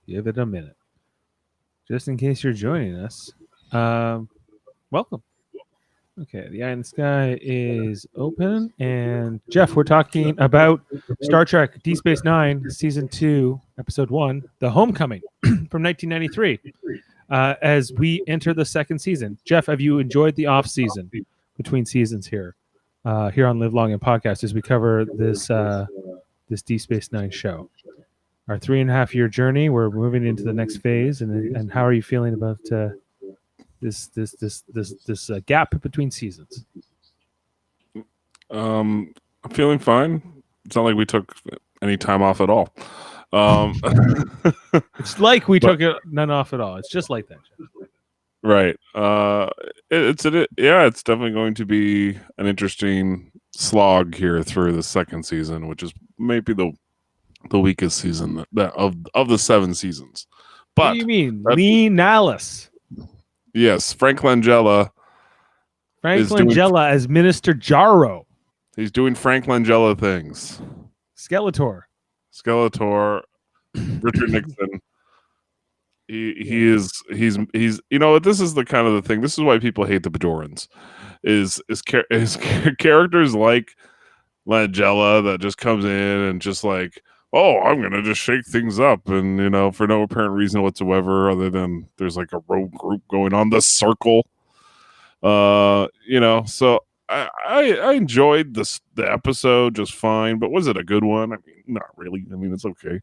Give it a minute. Just in case you're joining us, welcome. Okay, the eye in the sky is open. And Jeff, we're talking about Star Trek D9, Season 2, Episode 1, The Homecoming from 1993, as we enter the second season. Jeff, have you enjoyed the off season between seasons here on Live Long and Podcast as we cover this D9 show? Our 3.5 year journey. We're moving into the next phase, and how are you feeling about this gap between seasons? I'm feeling fine. It's not like we took any time off at all. It's like we took none off at all. It's just like that. Right. It's definitely going to be an interesting slog here through the second season, which is maybe the weakest season of the 7 seasons. But what do you mean? Lee Nallis. Yes, Frank Langella. As Minister Jarro. He's doing Frank Langella things. Skeletor, Richard Nixon. He's this is the kind of the thing. This is why people hate the Bajorans. Is characters like Langella that just comes in and just like, oh, I'm going to just shake things up. And, for no apparent reason whatsoever, other than there's like a rogue group going on, the Circle. So I enjoyed the episode just fine, but was it a good one? I mean, not really. I mean, it's okay.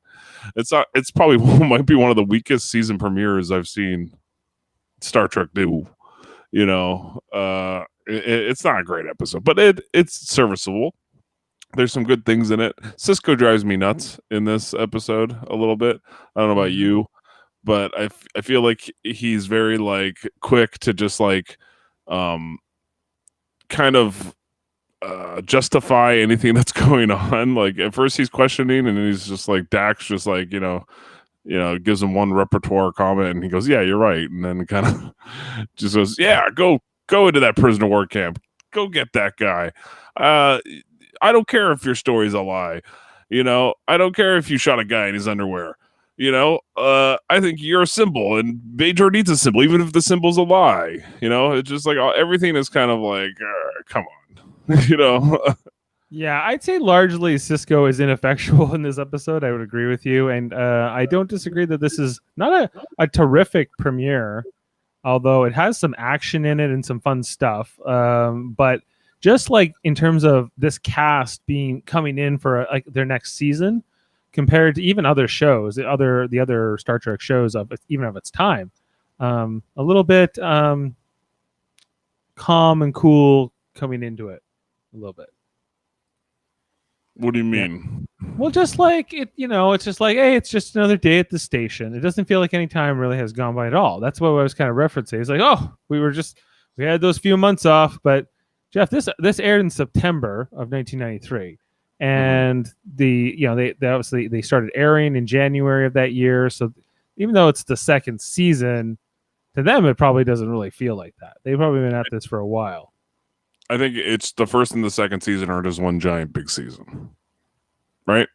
It's probably might be one of the weakest season premieres I've seen Star Trek do. It's not a great episode, but it's serviceable. There's some good things in it. Sisko drives me nuts in this episode a little bit. I don't know about you, but I feel like he's very like quick to just like kind of justify anything that's going on. Like at first he's questioning, and then he's just like Dax, just like gives him one repertoire comment, and he goes, "Yeah, you're right," and then kind of just goes, "Yeah, go into that prisoner of war camp, go get that guy." I don't care if your story's a lie. I don't care if you shot a guy in his underwear. I think you're a symbol, and Bajor needs a symbol, even if the symbol's a lie. It's just like everything is kind of like, come on. Yeah, I'd say largely Sisko is ineffectual in this episode. I would agree with you, and I don't disagree that this is not a terrific premiere, although it has some action in it and some fun stuff. But just like in terms of this cast coming in for like their next season, compared to even other shows, the other Star Trek shows of its time, a little bit calm and cool coming into it, a little bit. What do you mean? Yeah. Well, just like it, it's just like, hey, it's just another day at the station. It doesn't feel like any time really has gone by at all. That's what I was kind of referencing. It's like, oh, we had those few months off, but Jeff, this aired in September of 1993, and they obviously they started airing in January of that year. So even though it's the second season, to them it probably doesn't really feel like that. They've probably been at this for a while. I think it's the first and the second season are just one giant big season, right?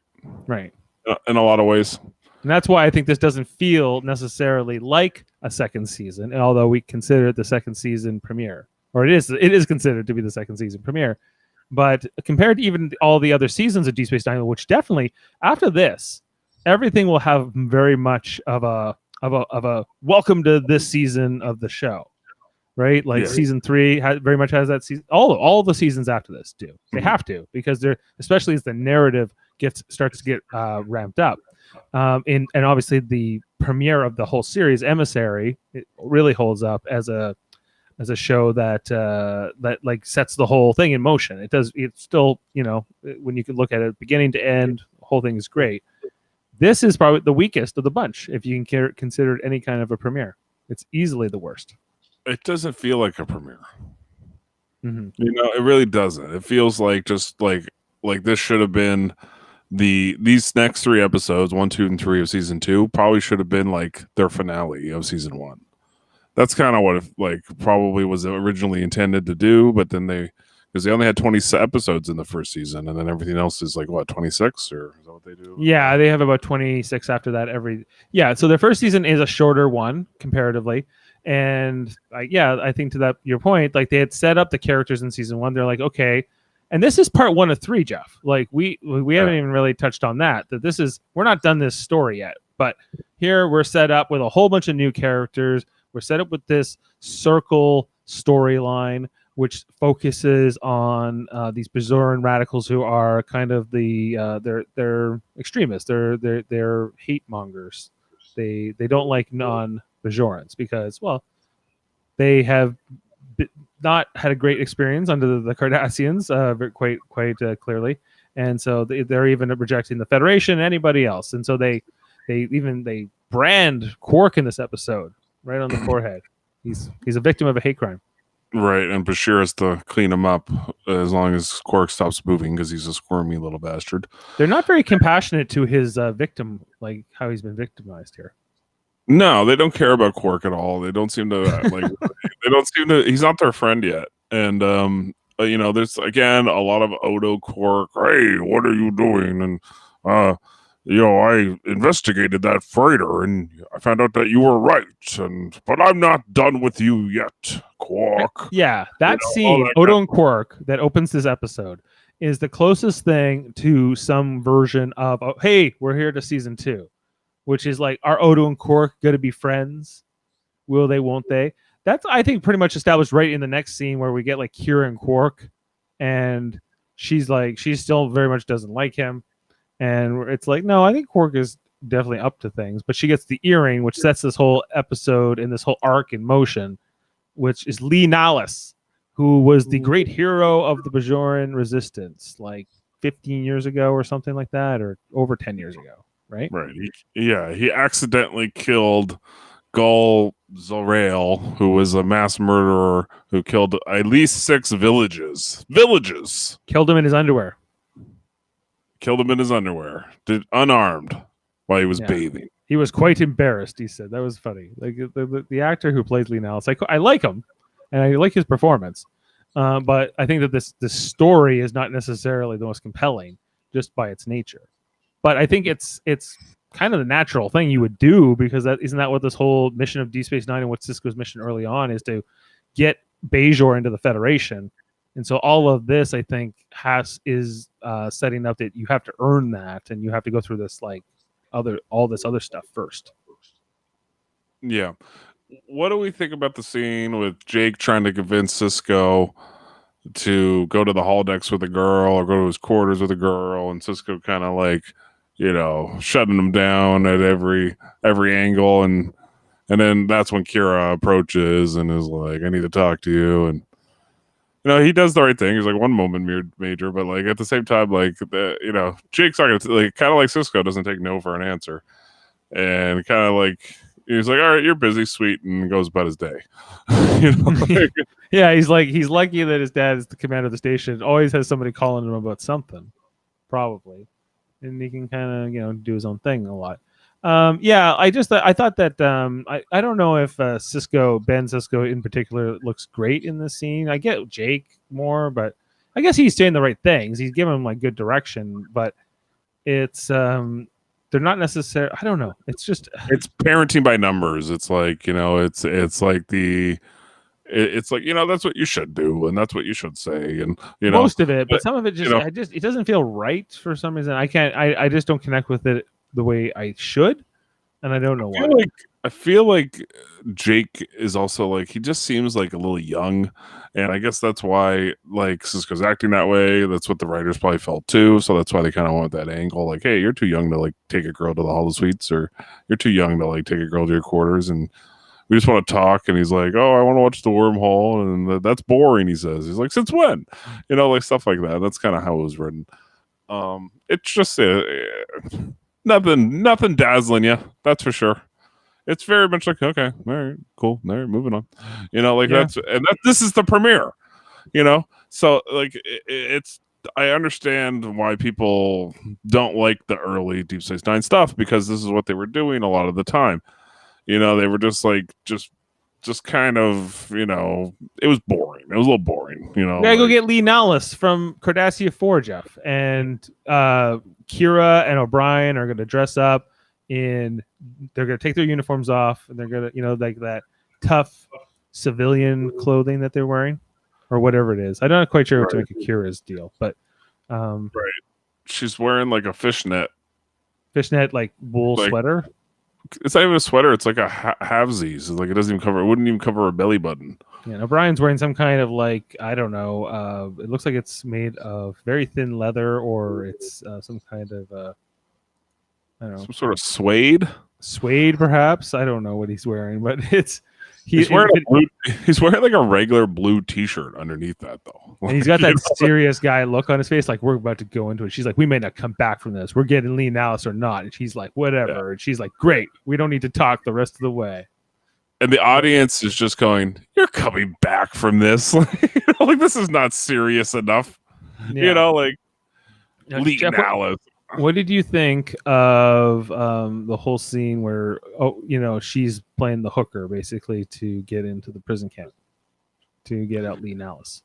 Right. In a lot of ways. And that's why I think this doesn't feel necessarily like a second season, although we consider it the second season premiere. Or it is considered to be the second season premiere. But compared to even all the other seasons of Deep Space Nine, which definitely after this, everything will have very much of a welcome to this season of the show. Right? Like season 3 very much has that season. All the seasons after this do. They have to, because they're, especially as the narrative starts to get ramped up. And obviously the premiere of the whole series, Emissary, it really holds up as a show that like sets the whole thing in motion. It's still, when you can look at it beginning to end, the whole thing is great. This is probably the weakest of the bunch, if you can consider it any kind of a premiere. It's easily the worst. It doesn't feel like a premiere. Mm-hmm. It really doesn't. It feels like just like this should have been these next 3 episodes, 1, 2, and 3 of season 2 probably should have been like their finale of season 1. That's kind of what it probably was originally intended to do, but then because because they only had 20 episodes in the first season, and then everything else is like what 26 or is that what they do? Yeah, they have about 26 after that so their first season is a shorter one comparatively. And I think to that your point, like they had set up the characters in season 1. They're like, okay, and this is part 1 of 3, Jeff. Like we haven't even really touched on that we're not done this story yet. But here we're set up with a whole bunch of new characters. We're set up with this circle storyline, which focuses on these Bajoran radicals who are kind of they're extremists. They're hate mongers. They don't like non-Bajorans because, well, they have not had a great experience under the Cardassians, quite clearly, and so they're even rejecting the Federation and anybody else. And so they brand Quark in this episode right on the forehead. He's a victim of a hate crime. Right, and Bashir has to clean him up as long as Quark stops moving because he's a squirmy little bastard. They're not very compassionate to his victim, like how he's been victimized here. No, they don't care about Quark at all. They don't seem to like. They don't seem to. He's not their friend yet, and there's again a lot of Odo Quark. Hey, what are you doing? And I investigated that freighter and I found out that you were right. But I'm not done with you yet, Quark. Yeah, that scene, Odo and Quark, that opens this episode, is the closest thing to some version of, hey, we're here to season 2, which is like, are Odo and Quark going to be friends? Will they, won't they? That's, I think, pretty much established right in the next scene where we get like Kira and Quark, and she still very much doesn't like him. And it's like, no, I think Quark is definitely up to things. But she gets the earring, which sets this whole episode and this whole arc in motion, which is Lee Nallis, who was the great hero of the Bajoran resistance, like 15 years ago or something like that, or over 10 years ago, right? Right. He accidentally killed Gul Zorail, who was a mass murderer who killed at least 6 villages. Killed him in his underwear. Unarmed while he was bathing. He was quite embarrassed, he said. That was funny. Like the actor who plays Lee Nallis, I like him, and I like his performance. But I think that this story is not necessarily the most compelling just by its nature. But I think it's kind of the natural thing you would do, because isn't that what this whole mission of Deep Space Nine and what Sisko's mission early on is, to get Bajor into the Federation. And so all of this, I think, is setting up that you have to earn that, and you have to go through this all this other stuff first. Yeah. What do we think about the scene with Jake trying to convince Sisko to go to the holodecks with a girl or go to his quarters with a girl, and Sisko kind of like, shutting him down at every angle, and then that's when Kira approaches and is like, I need to talk to you. And he does the right thing. He's like, one moment major, but like at the same time, like Jake's not gonna, like, kind of like Sisko doesn't take no for an answer, and kind of like he's like, all right, you're busy, sweet, and goes about his day. Yeah, he's lucky that his dad is the commander of the station. Always has somebody calling him about something, probably, and he can kind of do his own thing a lot. I thought that I don't know if Ben Sisko in particular looks great in this scene. I get Jake more, but I guess he's saying the right things. He's giving him like good direction, but it's they're not necessarily. I don't know. It's just it's parenting by numbers. It's like it's like that's what you should do and that's what you should say, and most of it, but some of it just it doesn't feel right for some reason. I just don't connect with it the way I should, and I don't know why. I feel like Jake is also like, he just seems like a little young, and I guess that's why like Sisko's acting that way. That's what the writers probably felt too, so that's why they kind of want that angle, like, hey, you're too young to like take a girl to the holosuites, or you're too young to like take a girl to your quarters, and we just want to talk. And he's like, oh, I want to watch the wormhole, and that's boring, he says. He's like, since when? Like stuff like that. That's kind of how it was written. It's just nothing dazzling you, that's for sure. It's very much like, okay, all right, cool, all right, moving on. This is the premiere, so like it's, I understand why people don't like the early Deep Space Nine stuff, because this is what they were doing a lot of the time. They were just just kind of, it was boring. It was a little boring, We gotta go get Lee Nallis from Cardassia 4, Jeff. And Kira and O'Brien are gonna dress up they're gonna take their uniforms off, and they're gonna, like that tough civilian clothing that they're wearing, or whatever it is. I'm not quite sure what to make of Kira's deal, but right. She's wearing like a fishnet like wool sweater. It's not even a sweater. It's like a halvesies. Like it wouldn't even cover her belly button. Yeah, and O'Brien's wearing some kind of like, I don't know. It looks like it's made of very thin leather, or it's some kind of I don't know, some sort of suede. Suede, perhaps. I don't know what he's wearing, but he's wearing he's wearing like a regular blue T-shirt underneath that, though. And he's got that serious guy look on his face, like we're about to go into it. She's like, we may not come back from this. We're getting Lee Nallis or not. And she's like, whatever. Yeah. And she's like, great. We don't need to talk the rest of the way. And the audience is just going, you're coming back from this. Like this is not serious enough. Yeah. Now, Lee Nallis. What did you think of the whole scene where, she's playing the hooker basically to get into the prison camp to get out Lee Nallis?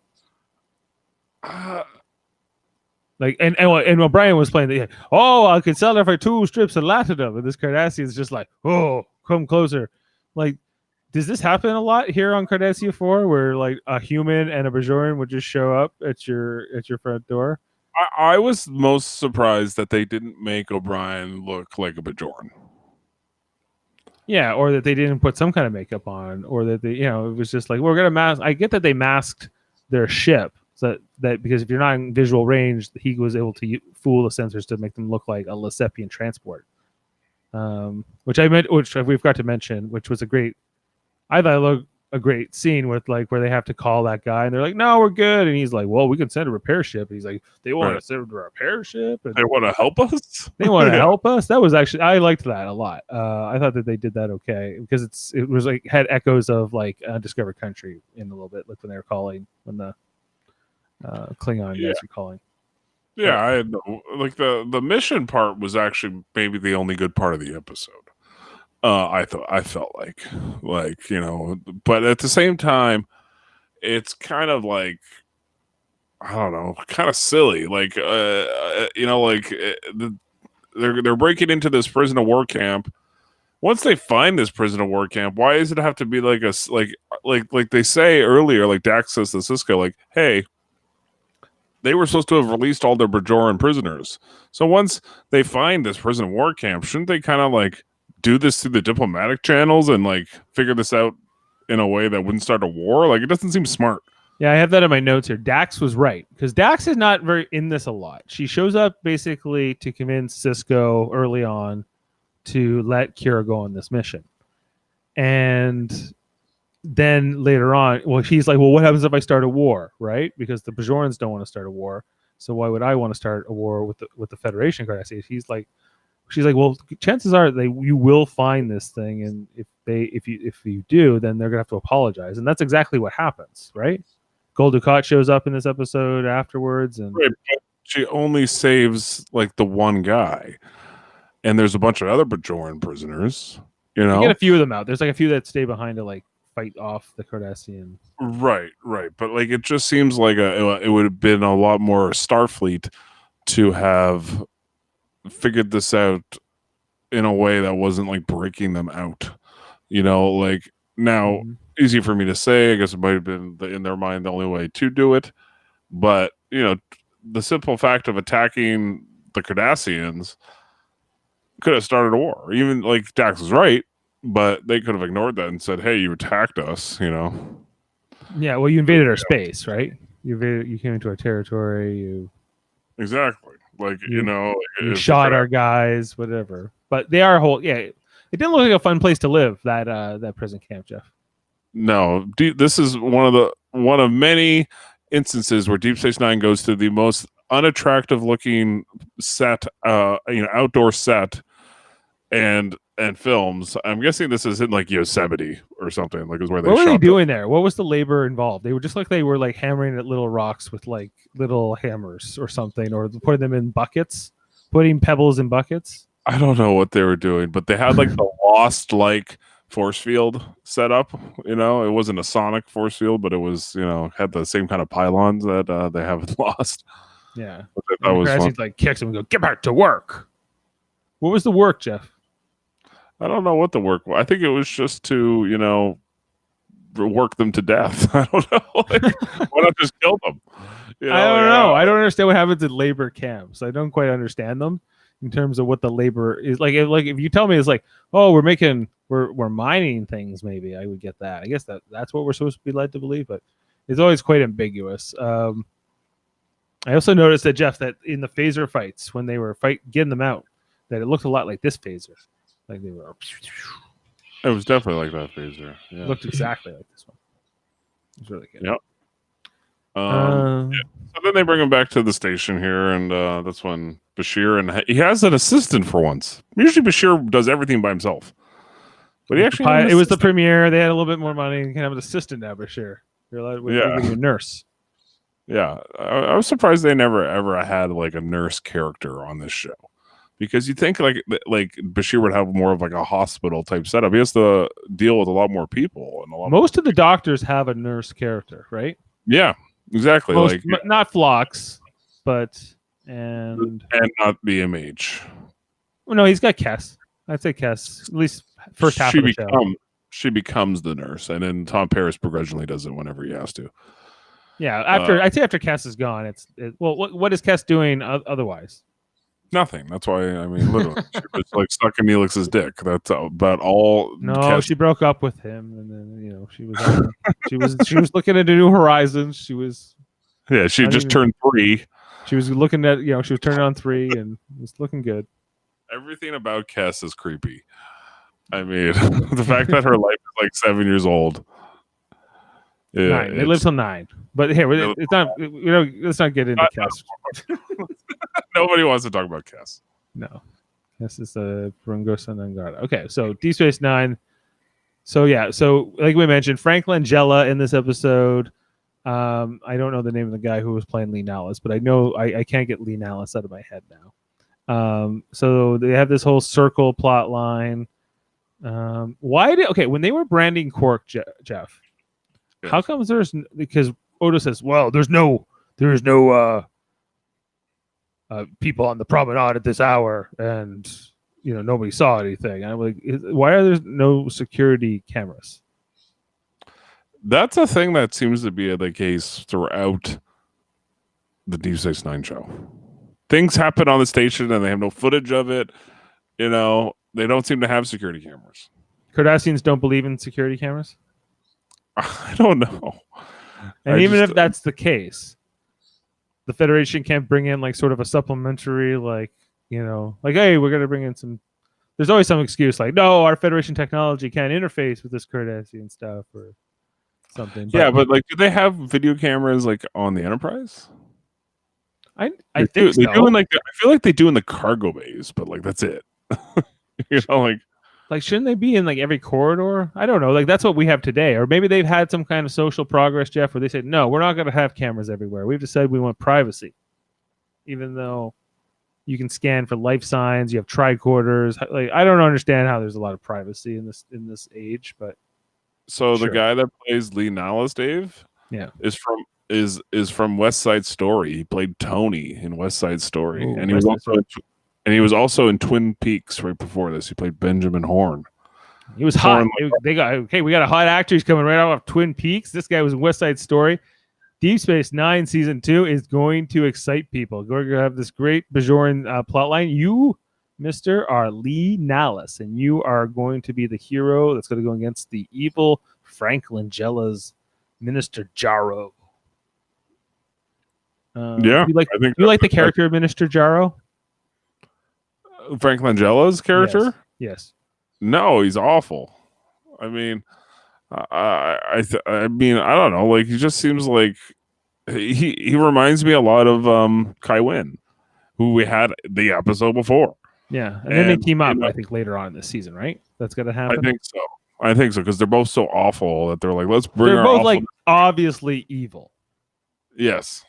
And O'Brien was playing I could sell her for 2 strips of latinum, and this Cardassian's just like, oh, come closer. Like, does this happen a lot here on Cardassia 4, where like a human and a Bajoran would just show up at your front door? I was most surprised that they didn't make O'Brien look like a Bajoran. Yeah, or that they didn't put some kind of makeup on, or that they, it was just like, we're gonna mask. I get that they masked their ship, so that because if you're not in visual range, he was able to fool the sensors to make them look like a Lesepian transport. Which we've got to mention, which was I thought it looked a great scene with like where they have to call that guy, and they're like, no, we're good, and he's like, well, we can send a repair ship, and he's like, they want to send a repair ship, and they want to help us. They want to help us. That was actually, I liked that a lot. I thought that they did that okay, because it was like had echoes of like Undiscovered Country in a little bit, like when they were calling, when the Klingon guys were calling. Yeah, I had like the mission part was actually maybe the only good part of the episode. I felt like, but at the same time, it's kind of like, I don't know, kind of silly. Like, they're breaking into this prison of war camp. Once they find this prison of war camp, why does it have to be like like they say earlier, like Dax says to Cisco, like, hey, they were supposed to have released all their Bajoran prisoners. So once they find this prison of war camp, shouldn't they kind of like do this through the diplomatic channels and like figure this out in a way that wouldn't start a war? Like, it doesn't seem smart. Yeah, I have that in my notes here. Dax was right, because Dax is not very in this a lot. She shows up basically to convince Cisco early on to let Kira go on this mission. And then later on, he's like, well, what happens if I start a war, right? Because the Bajorans don't want to start a war. So why would I want to start a war with the Federation? She's like, well, chances are you will find this thing, and if you do, then they're gonna have to apologize, and that's exactly what happens, right? Gul Dukat shows up in this episode afterwards, and right, but she only saves like the one guy, and there's a bunch of other Bajoran prisoners. You get a few of them out. There's like a few that stay behind to like fight off the Cardassian. Right, but like it just seems like it would have been a lot more Starfleet to have figured this out in a way that wasn't like breaking them out, like now easy for me to say. I guess it might have been in their mind the only way to do it, but the simple fact of attacking the Cardassians could have started a war. Even like Dax was right, but they could have ignored that and said, hey, you attacked us, Yeah, well, you invaded our space, right? You came into our territory, exactly. Like, you shot our guys, whatever. But they are it didn't look like a fun place to live, that prison camp, Jeff. No, this is one of many instances where Deep Space Nine goes to the most unattractive looking set, outdoor set and films. I'm guessing this is in like Yosemite or something. Like, is where they. What were they doing there? What was the labor involved? They were just like they were like hammering at little rocks with like little hammers or something, or putting them in buckets, putting pebbles in buckets. I don't know what they were doing, but they had like the Lost like force field setup. You know, it wasn't a sonic force field, but it was, had the same kind of pylons that they have Lost. Yeah. Which I thought was fun. He's like kicks him and goes, "Get back to work." What was the work, Jeff? I don't know what the work was. I think it was just to, work them to death. I don't know. Like, why not just kill them? I don't know. I don't understand what happens in labor camps. I don't quite understand them in terms of what the labor is like. If you tell me it's like, oh, we're mining things, maybe I would get that. I guess that's what we're supposed to be led to believe, but it's always quite ambiguous. I also noticed that, Jeff, that in the phaser fights when they were getting them out, that it looked a lot like this phaser. Like they were. It was definitely like that phaser. Yeah. It looked exactly like this one. It's really good. Yep. So then they bring him back to the station here, and that's when Bashir, and he has an assistant for once. Usually Bashir does everything by himself, but he actually it was the premiere. They had a little bit more money. You can have an assistant now, Bashir. You're allowed with a nurse. Yeah, I was surprised they never ever had like a nurse character on this show, because you think like Bashir would have more of like a hospital type setup. He has to deal with a lot more people, and most of the doctors have a nurse character, right? Yeah, exactly. Not Phlox, but and not the MH. Well, no, he's got Kess. I'd say Kess, at least first half of the show. She becomes the nurse, and then Tom Paris begrudgingly does it whenever he has to. Yeah, I'd say after Kess is gone, what is Kess doing otherwise? Nothing. That's why, I mean, literally, she was like stuck in Neelix's dick. That's about all. No, she broke up with him, and then she was looking at new horizons. She was. Yeah, she just turned 3. She was looking at she was turning on 3, and it was looking good. Everything about Kess is creepy. I mean, the fact that her life is like 7 years old. Yeah, 9. They live till 9. But here, it's not. Let's not get into Kess. Nobody wants to talk about Kess. No, Kess is a Brungosa Nangara. Okay, so Deep Space Nine. So like we mentioned, Frank Langella in this episode. I don't know the name of the guy who was playing Lee Nallis, but I know I can't get Lee Nallis out of my head now. So they have this whole circle plot line. When they were branding Quark, Jeff? Yes. How comes because Odo says, well, there is no people on the promenade at this hour, and nobody saw anything. I'm like, why are there no security cameras? That's a thing that seems to be the case throughout the Deep Space Nine show. Things happen on the station, and they have no footage of it. They don't seem to have security cameras. Cardassians don't believe in security cameras? I don't know. And if that's the case, the Federation can't bring in like sort of a supplementary, like, hey, we're going to bring in some. There's always some excuse like, no, our Federation technology can't interface with this Cardassian stuff or something. But like, do they have video cameras like on the Enterprise? I think so. They do I feel like they do in the cargo bays, but like that's it. Like, shouldn't they be in like every corridor? I don't know. Like, that's what we have today. Or maybe they've had some kind of social progress, Jeff, where they said, no, we're not going to have cameras everywhere. We've decided we want privacy. Even though you can scan for life signs, you have tricorders. Like, I don't understand how there's a lot of privacy in this age, but so the guy that plays Lee Nallis, Dave, is from West Side Story. He played Tony in West Side Story. Ooh, and he was also in Twin Peaks right before this. He played Benjamin Horn. He was hot. We got a hot actor. He's coming right out of Twin Peaks. This guy was in West Side Story. Deep Space Nine Season 2 is going to excite people. We're going to have this great Bajoran plotline. You, Mr. are Lee Nallis, and you are going to be the hero that's going to go against the evil Frank Langella's Minister Jarro. You like the character of Minister Jarro? Frank Langella's character? Yes. No, he's awful. I mean, I don't know. Like, he just seems like he reminds me a lot of Kai Wynn, who we had the episode before. Yeah, and then they team up. I think later on in this season, right? That's gonna happen. I think so because they're both so awful that they're like, let's bring. They're both like obviously evil. Yes.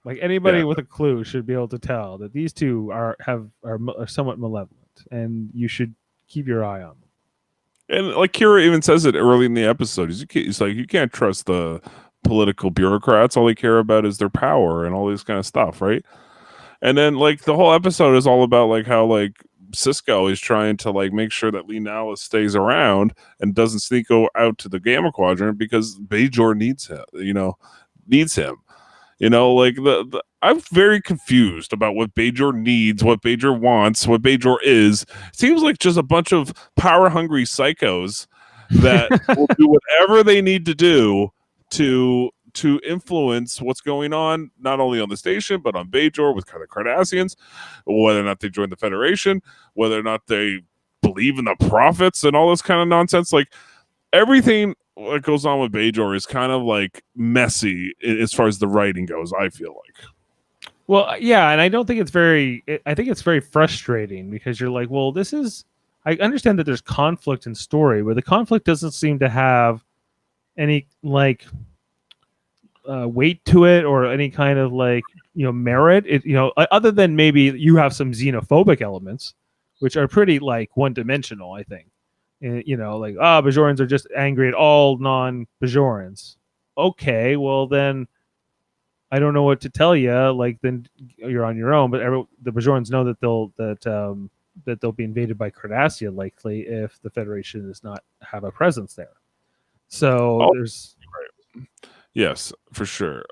Like anybody with a clue should be able to tell that these two are somewhat malevolent, and you should keep your eye on them. And like Kira even says it early in the episode. He's like, you can't trust the political bureaucrats. All they care about is their power and all this kind of stuff, right? And then like the whole episode is all about like how like Cisco is trying to like make sure that Lee Nallis stays around and doesn't sneak out to the Gamma Quadrant because Bajor needs him. Needs him. Like I'm very confused about what Bajor needs, what Bajor wants, what Bajor is. It seems like just a bunch of power hungry psychos that will do whatever they need to do to influence what's going on, not only on the station but on Bajor with kind of Cardassians, whether or not they join the Federation, whether or not they believe in the prophets and all this kind of nonsense. Like everything what goes on with Bajor is kind of like messy as far as the writing goes, I feel like. Well, yeah, and I don't think I think it's very frustrating because you're like, well, I understand that there's conflict in story, but the conflict doesn't seem to have any like weight to it or any kind of like, merit. Other than maybe you have some xenophobic elements, which are pretty like one-dimensional, I think. Like, Bajorans are just angry at all non-Bajorans. Okay, well then I don't know what to tell you. Like, then you're on your own. But the Bajorans know that they'll be invaded by Cardassia likely if the Federation does not have a presence there. So there's right. Yes, for sure.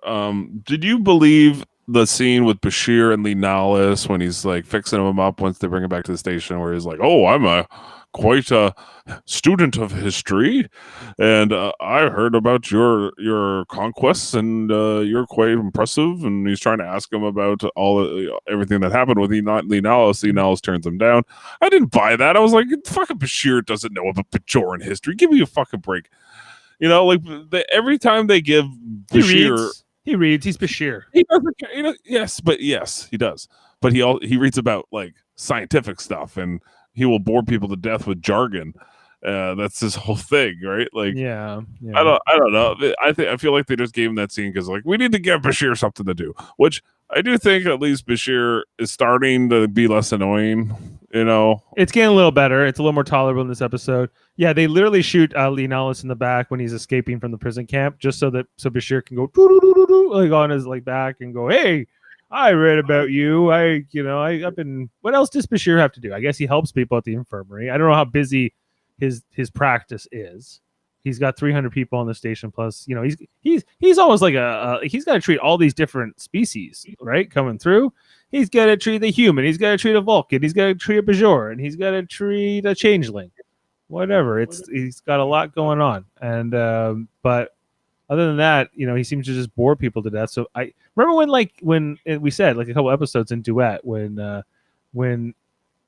Did you believe the scene with Bashir and Lee Nallis when he's like fixing him up once they bring him back to the station, where he's like, "Oh, I'm quite a student of history, and I heard about your conquests, and you're quite impressive." And he's trying to ask him about everything that happened with Lee Nallis. Lee Nallis turns him down. I didn't buy that. I was like, "Fucking Bashir doesn't know about Bajoran history. Give me a fucking break." Like every time they give Bashir, he reads. He's Bashir. He doesn't. Yes, he does. But he reads about like scientific stuff, and he will bore people to death with jargon. That's his whole thing, right? Like, yeah. I don't know. I feel like they just gave him that scene because like we need to give Bashir something to do, which I do think at least Bashir is starting to be less annoying. It's getting a little better. It's a little more tolerable in this episode. Yeah, they literally shoot Lee Nallis in the back when he's escaping from the prison camp, just so Bashir can go like on his like back and go, "Hey, I read about you. I've been. What else does Bashir have to do? I guess he helps people at the infirmary. I don't know how busy his practice is. He's got 300 people on the station, plus he's almost like he's got to treat all these different species, right, coming through. He's got to treat the human. He's got to treat a Vulcan. He's got to treat a Bajor, and he's got to treat a changeling. Whatever. He's got a lot going on, and but other than that, he seems to just bore people to death. So I remember when we said like a couple episodes in Duet when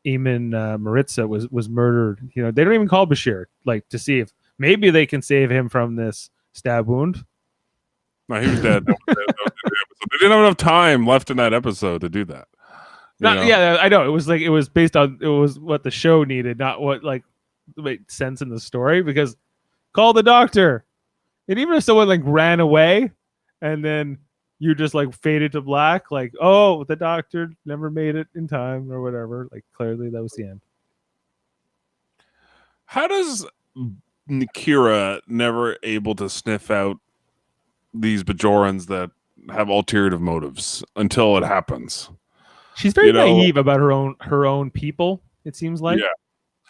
Eamon Maritza was murdered. They don't even call Bashir like to see if maybe they can save him from this stab wound. No, he was dead. They didn't have enough time left in that episode to do that. Yeah, I know. It was based on what the show needed, not what like made sense in the story. Because call the doctor, and even if someone like ran away, and then you just like faded to black, like, oh, the doctor never made it in time or whatever. Like clearly that was the end. How does Kira never able to sniff out these Bajorans that have ulterior motives until it happens? She's very naive about her own people, it seems like. Yeah.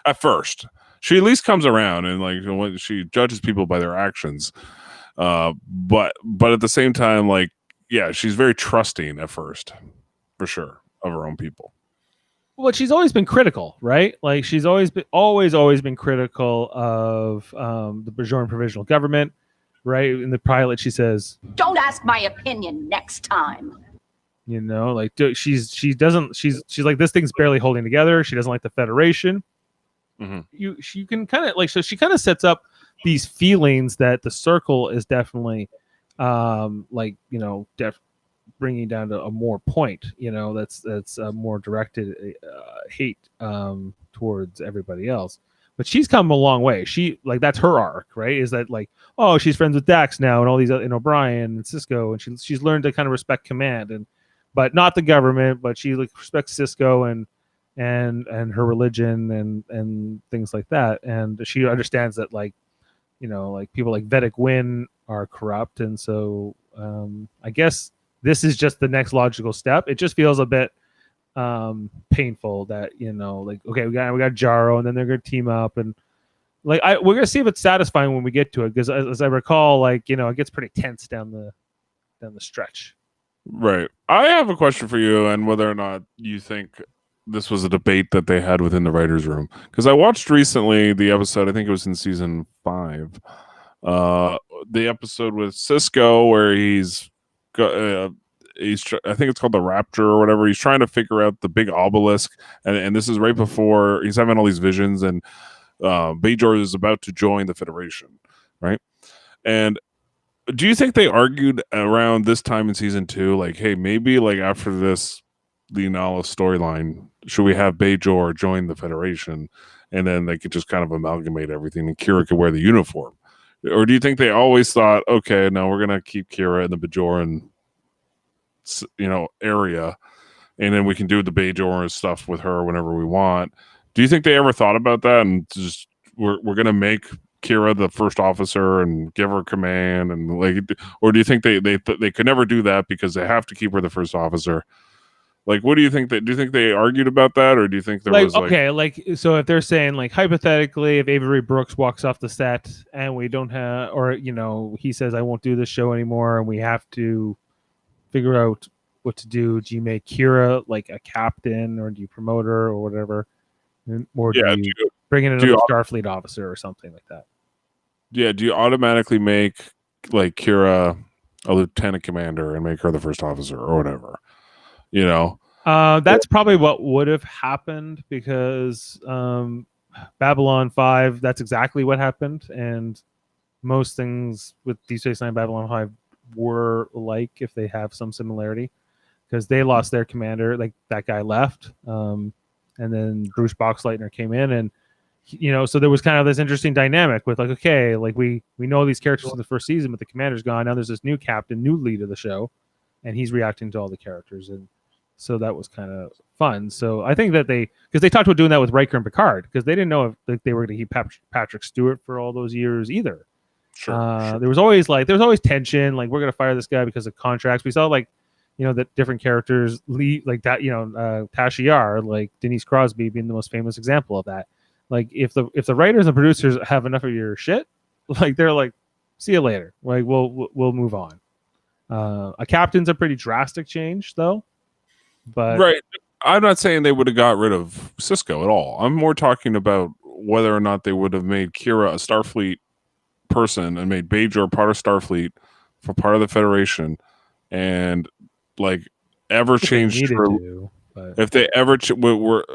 At first. She at least comes around and like when she judges people by their actions. But at the same time, like, yeah, she's very trusting at first, for sure, of her own people. Well, she's always been critical, right? Like she's always been critical of the Bajoran provisional government, right? In the pilot, she says, "Don't ask my opinion next time." Like she's like, this thing's barely holding together. She doesn't like the Federation. Mm-hmm. You can kind of like, so she kind of sets up these feelings that the Circle is definitely bringing down to a more point, that's more directed hate towards everybody else. But she's come a long way. She like, that's her arc, right? Is that like, oh, she's friends with Dax now and all these and O'Brien and Cisco, and she's learned to kind of respect command, but not the government, but she like respects Cisco and and her religion and things like that. And she understands that, like, like people like Vedic Wynn are corrupt, and so I guess this is just the next logical step. It just feels a bit painful that like, okay, we got Jaro, and then they're gonna team up, and like we're gonna see if it's satisfying when we get to it, because as I recall, like, it gets pretty tense down the stretch. Right. I have a question for you, and whether or not you think this was a debate that they had within the writers' room. Because I watched recently the episode, I think it was in season 5, the episode with Cisco where he's I think it's called the Raptor or whatever. He's trying to figure out the big obelisk, and this is right before he's having all these visions, and Bajor is about to join the Federation, right? And do you think they argued around this time in season 2, like, hey, maybe like after this Leonala storyline, should we have Bajor join the Federation, and then they could just kind of amalgamate everything, and Kira could wear the uniform? Or do you think they always thought, okay, no, we're gonna keep Kira in the Bajoran, area, and then we can do the Bajor stuff with her whenever we want? Do you think they ever thought about that, and just we're gonna make Kira the first officer and give her command, and like, or do you think they could never do that because they have to keep her the first officer? Like, what do you think? Do you think they argued about that, or do you think there was okay, like, so if they're saying, like, hypothetically, if Avery Brooks walks off the set and we don't have, or he says, I won't do this show anymore, and we have to figure out what to do you make Kira like a captain, or do you promote her or whatever, or do you bring in another Starfleet officer or something like that? Yeah, do you automatically make like Kira a lieutenant commander and make her the first officer or whatever? That's probably what would have happened, because Babylon 5, that's exactly what happened, and most things with Deep Space Nine, Babylon 5 were like, if they have some similarity, because they lost their commander, like that guy left, and then Bruce Boxleitner came in, and so there was kind of this interesting dynamic with, like, okay, like we know these characters in the first season, but the commander's gone. Now there's this new captain, new lead of the show, and he's reacting to all the characters, and so that was kind of fun. So I think that because they talked about doing that with Riker and Picard, because they didn't know if they were going to keep Patrick Stewart for all those years either. Sure. There was always tension, like, we're going to fire this guy because of contracts. We saw, like, that different characters leave, like that, Tasha Yar, like Denise Crosby being the most famous example of that. Like, if the writers and producers have enough of your shit, like, they're like, see you later. Like, we'll move on. A captain's a pretty drastic change, though. But right, I'm not saying they would have got rid of Cisco at all. I'm more talking about whether or not they would have made Kira a Starfleet person and made Bajor part of Starfleet for part of the Federation, and like ever changed her. If they ever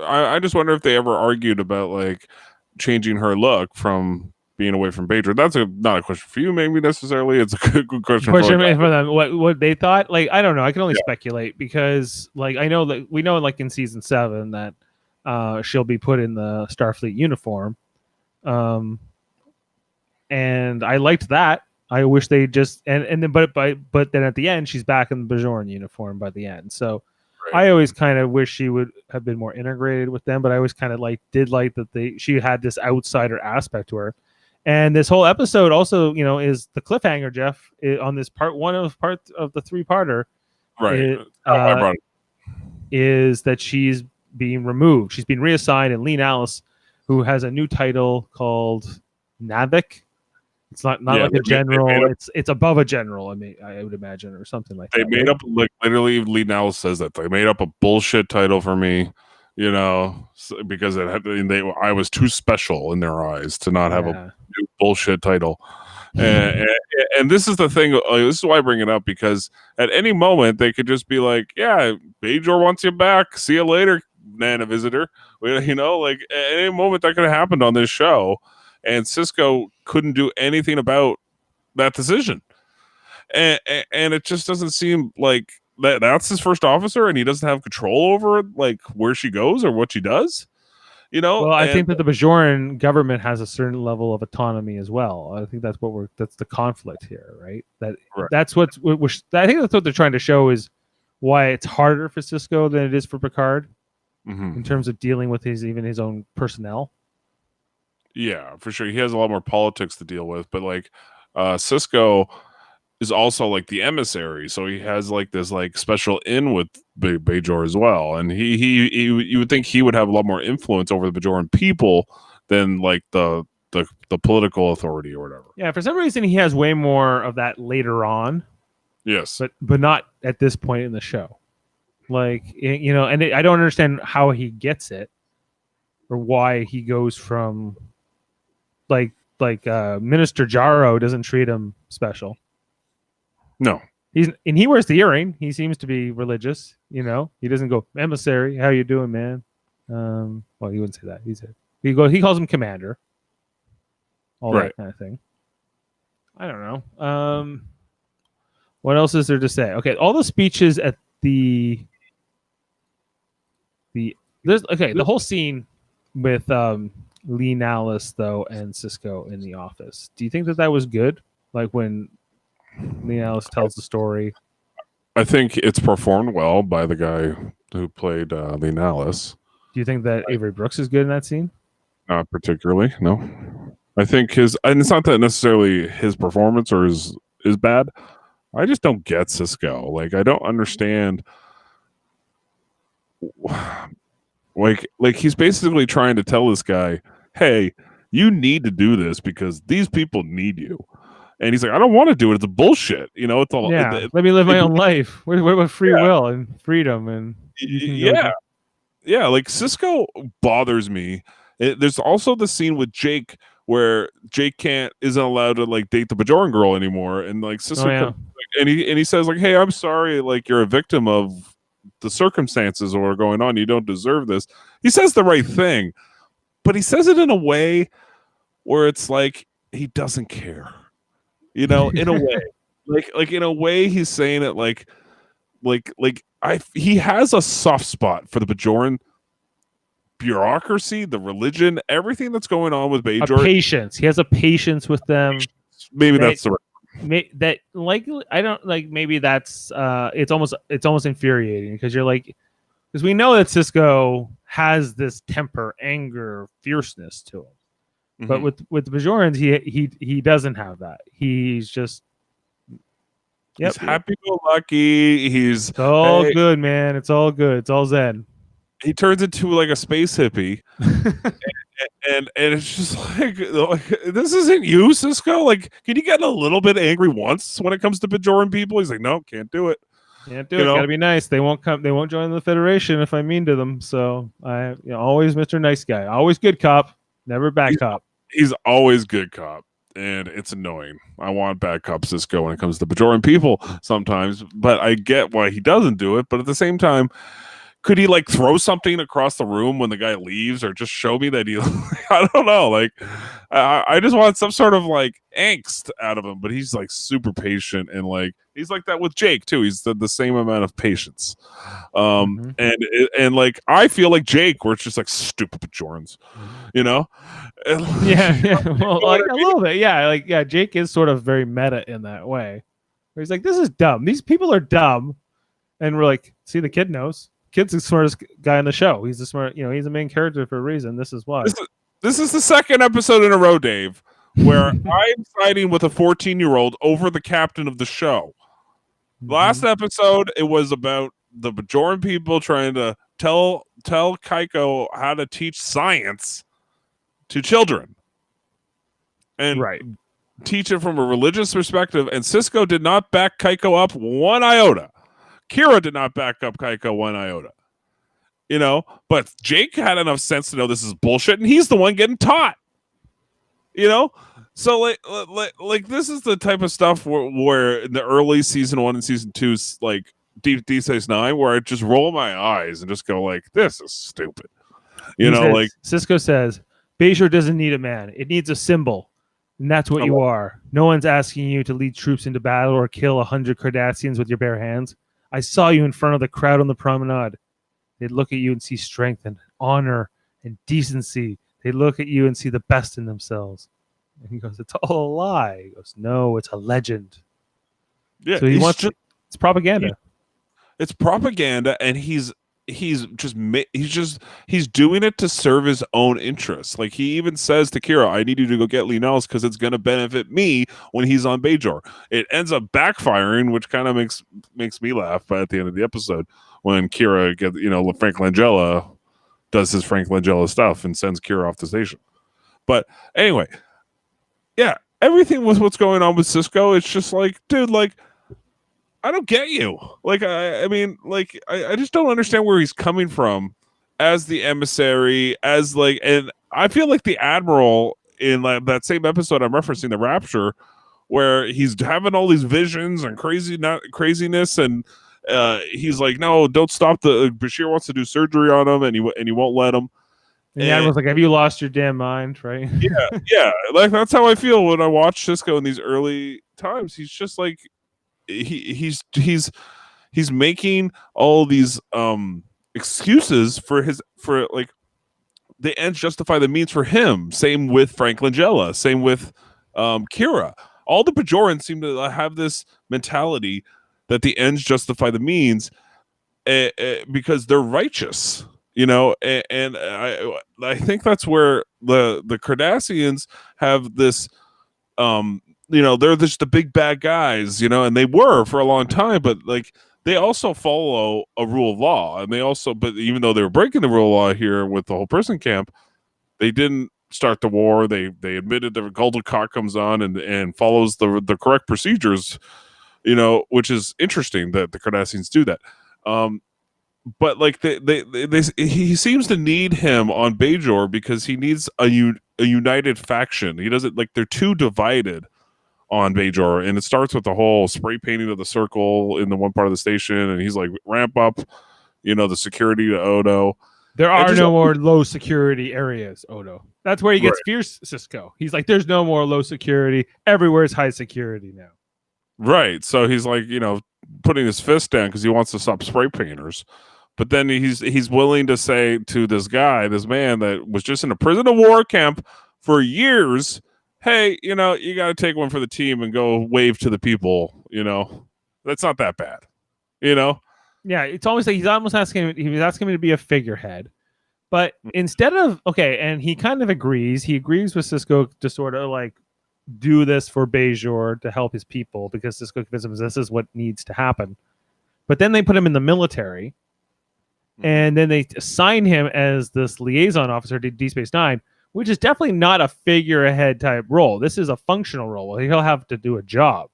I just wonder if they ever argued about like changing her look from being away from Bajor. That's not a question for you, maybe necessarily. It's a good question for them. What they thought, like, I don't know. I can only speculate, because, like, I know that we know, like, in season 7 that she'll be put in the Starfleet uniform, and I liked that. I wish they just and then but then at the end she's back in the Bajoran uniform by the end. So right. I always kind of wish she would have been more integrated with them, but I always kind of did like that she had this outsider aspect to her. And this whole episode also, is the cliffhanger, Jeff, on this part of the 3-parter. Right. Is that she's being removed. She's being reassigned, and Lean Alice, who has a new title called Navik. It's not like a general. It's above a general. I mean, I would imagine, or something like that. They made up, like, literally, Lean Alice says that they made up a bullshit title for me. Because I was too special in their eyes to not have a new bullshit title. And this is the thing. This is why I bring it up, because at any moment they could just be like, "Yeah, Bajor wants you back. See you later, Nana visitor." Like, at any moment that could have happened on this show, and Cisco couldn't do anything about that decision. And it just doesn't seem like that's his first officer, and he doesn't have control over, like, where she goes or what she does. Well, I think that the Bajoran government has a certain level of autonomy as well. I think that's that's the conflict here, right? That's I think that's what they're trying to show, is why it's harder for Cisco than it is for Picard. in terms of dealing with his own personnel. Yeah, for sure. He has a lot more politics to deal with, but like Cisco is also like the emissary, so he has like this like special in with Bajor as well, and he you would think he would have a lot more influence over the Bajoran people than like the political authority or whatever. Yeah, for some reason he has way more of that later on. Yes, but not at this point in the show. Like, you know, and I don't understand how he gets it or why he goes from like Minister Jarro doesn't treat him special. No. He wears the earring. He seems to be religious, you know. He doesn't go, emissary, how you doing, man? Well, he wouldn't say that. He calls him commander. All Right. that kind of thing. I don't know. What else is there to say? Okay, all the speeches at the whole scene with Lee Nallis though and Cisco in the office. Do you think that was good? Like when Lee Nallis tells the story. I think it's performed well by the guy who played Lee Nallis. Do you think that Avery Brooks is good in that scene? Not particularly, no. I think and it's not that necessarily his performance or is bad. I just don't get Cisco. Like, I don't understand. Like he's basically trying to tell this guy, hey, you need to do this because these people need you. And he's like, I don't want to do it. It's bullshit. You know, it's all. Yeah, let me live my own life. What about free will and freedom? And yeah. Like Cisco bothers me. There's also the scene with Jake where Jake isn't allowed to like date the Bajoran girl anymore, and like Cisco and he says like, hey, I'm sorry, like you're a victim of the circumstances or what are going on. You don't deserve this. He says the right thing, but he says it in a way where it's like he doesn't care. You know, in a way, like in a way, he's saying it like he has a soft spot for the Bajoran bureaucracy, the religion, everything that's going on with Bajor. Patience. He has a patience with them. Maybe that's the right. That like I don't like. Maybe that's it's almost infuriating because you're like, because we know that Cisco has this temper, anger, fierceness to him. Mm-hmm. But with the Bajorans, he doesn't have that. He's just he's happy-go-lucky. He's it's all good, man. It's all good. It's all zen. He turns into like a space hippie, and it's just like this isn't you, Cisco. Like, can you get a little bit angry once when it comes to Bajoran people? He's like, no, can't do it. Can't do it. Gotta be nice. They won't come. They won't join the Federation if I'm mean to them. So always Mr. Nice Guy, always good cop, never bad cop. He's always good cop, and it's annoying. I want bad cop Cisco when it comes to Bajoran people sometimes, but I get why he doesn't do it. But at the same time, could he like throw something across the room when the guy leaves, or just show me that he? I don't know. Like, I just want some sort of like angst out of him. But he's like super patient, and like he's like that with Jake too. He's the same amount of patience. And like I feel like Jake, where it's just like stupid Bajorans, you know? Yeah. Well, like a little bit, yeah. Like Jake is sort of very meta in that way. Where he's like, this is dumb. These people are dumb, and we're like, see, the kid knows. Kid's the smartest guy on the show. He's the smart, he's the main character for a reason. This is why. This is the second episode in a row, Dave, where I'm siding with a 14-year-old over the captain of the show. Last episode, it was about the Bajoran people trying to tell Kaiko how to teach science to children. And teach it from a religious perspective. And Cisco did not back Kaiko up one iota. Kira did not back up Kaiko one iota, but Jake had enough sense to know this is bullshit, and he's the one getting taught, So like this is the type of stuff where in the early season 1 and season 2, like DS9, where I just roll my eyes and just go like, this is stupid, like Cisco says, Bajor doesn't need a man; it needs a symbol. And that's what you are. No one's asking you to lead troops into battle or kill 100 Cardassians with your bare hands. I saw you in front of the crowd on the promenade. They'd look at you and see strength and honor and decency. They look at you and see the best in themselves. And he goes, it's all a lie. He goes, no, it's a legend. Yeah, so it's propaganda. It's propaganda, and he's he's doing it to serve his own interests. Like he even says to Kira, I need you to go get Lee Nellis because it's going to benefit me when he's on Bajor. It ends up backfiring, which kind of makes me laugh. But at the end of the episode, when Kira gets, Frank Langella does his Frank Langella stuff and sends Kira off the station. But anyway, yeah, everything with what's going on with Sisko, it's just like, dude, like, I don't get you. Like, I mean, like, I just don't understand where he's coming from as the emissary, and I feel like the Admiral in that same episode I'm referencing, The Rapture, where he's having all these visions and craziness, and he's like, no, don't stop. Bashir wants to do surgery on him, and he won't let him. And the Admiral's like, have you lost your damn mind, right? Yeah. Like, that's how I feel when I watch Sisko in these early times. He's just like, he's making all these excuses for like the ends justify the means for him. Same with Frank Langella, same with Kira. All the Bajorans seem to have this mentality that the ends justify the means because they're righteous, and I think that's where the Cardassians have this they're just the big bad guys, and they were for a long time, but like they also follow a rule of law, and but even though they were breaking the rule of law here with the whole prison camp, they didn't start the war. They admitted the Golden Cock comes on and follows the correct procedures, which is interesting that the Cardassians do that. But like he seems to need him on Bajor because he needs a united faction. He doesn't, like, they're too divided on Bajor, and it starts with the whole spray painting of the circle in the one part of the station, and he's like, ramp up, the security to Odo. There are no more low security areas, Odo. That's where he gets fierce, Sisko. He's like, there's no more low security. Everywhere is high security now. Right. So he's like, putting his fist down because he wants to stop spray painters. But then he's willing to say to this man that was just in a prison of war camp for years, hey, you got to take one for the team and go wave to the people. That's not that bad. Yeah, it's almost like he was asking me to be a figurehead. But instead of, and he kind of agrees. He agrees with Sisko to sort of like do this for Bajor to help his people because Sisko convinces him this is what needs to happen. But then they put him in the military, and then they assign him as this liaison officer to Deep Space Nine, which is definitely not a figurehead type role. This is a functional role. He'll have to do a job.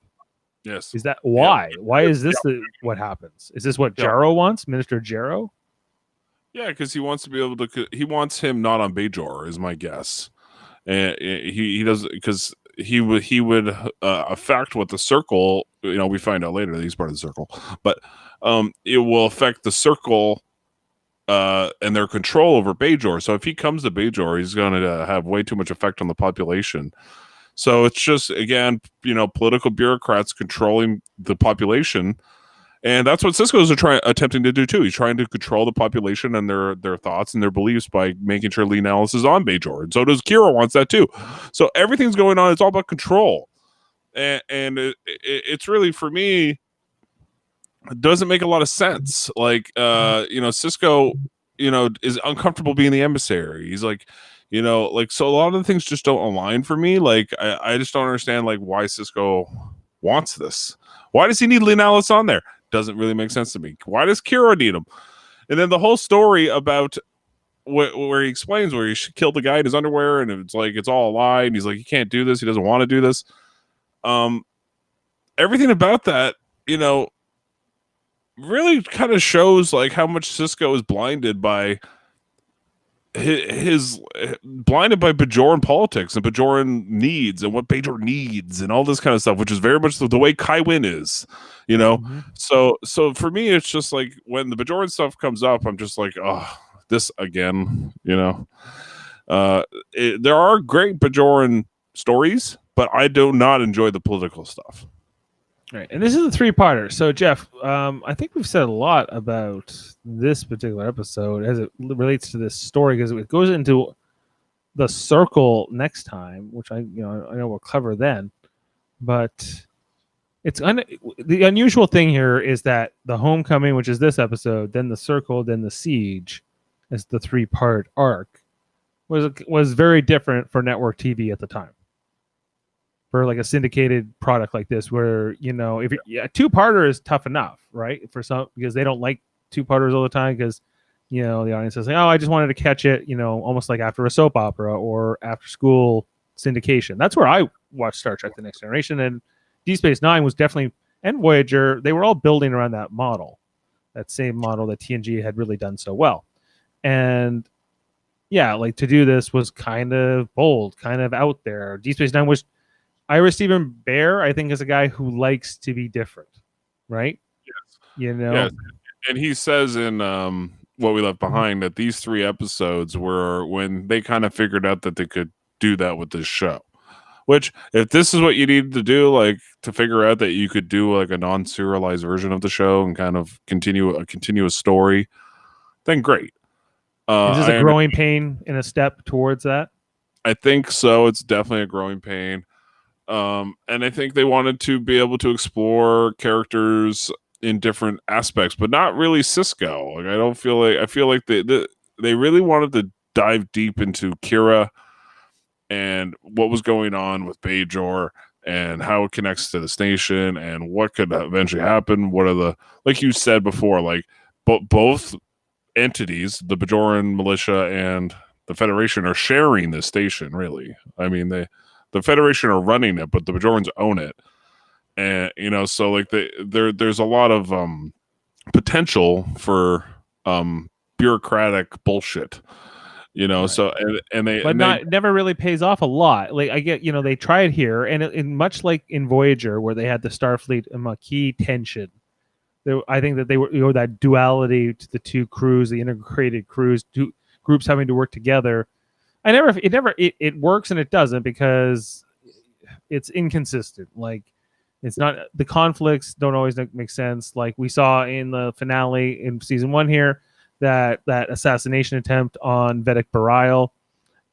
Yes. Is that why? Yeah. Why is this what happens? Is this what Jarrow wants, Minister Jarrow? Yeah, because he wants to be able to. He wants him not on Bajor, is my guess, and he does because he would affect what the circle. We find out later that he's part of the circle, but it will affect the circle. And their control over Bajor. So if he comes to Bajor, he's going to have way too much effect on the population. So it's just, again, political bureaucrats controlling the population, and that's what Sisko's attempting to do too. He's trying to control the population and their thoughts and their beliefs by making sure Lee Nellis is on Bajor, and so does Kira wants that too. So everything's going on. It's all about control, and it's really, for me, it doesn't make a lot of sense. Like, Sisko, is uncomfortable being the emissary. He's like, so a lot of the things just don't align for me. Like, I just don't understand, like, why Sisko wants this. Why does he need Lee Nellis on there? Doesn't really make sense to me. Why does Kira need him? And then the whole story about where he explains where he killed the guy in his underwear, and it's like, it's all a lie, and he's like, he can't do this. He doesn't want to do this. Everything about that, really kind of shows like how much Sisko is blinded by his Bajoran politics and Bajoran needs and what Bajor needs and all this kind of stuff, which is very much the way Kai Wynn is, So for me, it's just like when the Bajoran stuff comes up, I'm just like, oh, this again, there are great Bajoran stories, but I do not enjoy the political stuff. Right, and this is a three-parter. So, Jeff, I think we've said a lot about this particular episode as it relates to this story because it goes into the circle next time, which I know we'll cover then. But the unusual thing here is that the Homecoming, which is this episode, then the Circle, then the Siege, as the 3-part arc, was very different for network TV at the time. For like a syndicated product like this, where if a 2-parter is tough enough, right? For some, because they don't like 2-parters all the time, because the audience is like, oh, I just wanted to catch it, almost like after a soap opera or after school syndication. That's where I watched Star Trek: The Next Generation, and Deep Space Nine was definitely, and Voyager. They were all building around that model, that same model that TNG had really done so well, and yeah, like to do this was kind of bold, kind of out there. Deep Space Nine was. Ira Steven Bear, I think, is a guy who likes to be different, right? Yes. Yes. And he says in What We Left Behind that these 3 episodes were when they kind of figured out that they could do that with this show. Which, if this is what you needed to do, like to figure out that you could do like a non-serialized version of the show and kind of continue a continuous story, then great. Is this a growing pain in a step towards that? I think so. It's definitely a growing pain. And I think they wanted to be able to explore characters in different aspects, but not really Cisco. Like I feel like they really wanted to dive deep into Kira and what was going on with Bajor and how it connects to the station and what could eventually happen. What are the, like you said before, like both entities, the Bajoran militia and the Federation, are sharing this station. Really, I mean the Federation are running it, but the Bajorans own it, and so like there's a lot of potential for bureaucratic bullshit, right. So never really pays off a lot. Like I get, they tried here, and much like in Voyager, where they had the Starfleet and Maquis tension. I think that they were that duality to the 2 crews, the integrated crews, 2 groups having to work together. It works and it doesn't because it's inconsistent. Like it's not, the conflicts don't always make sense. Like we saw in the finale in season 1 here, that assassination attempt on Vedic Bareil.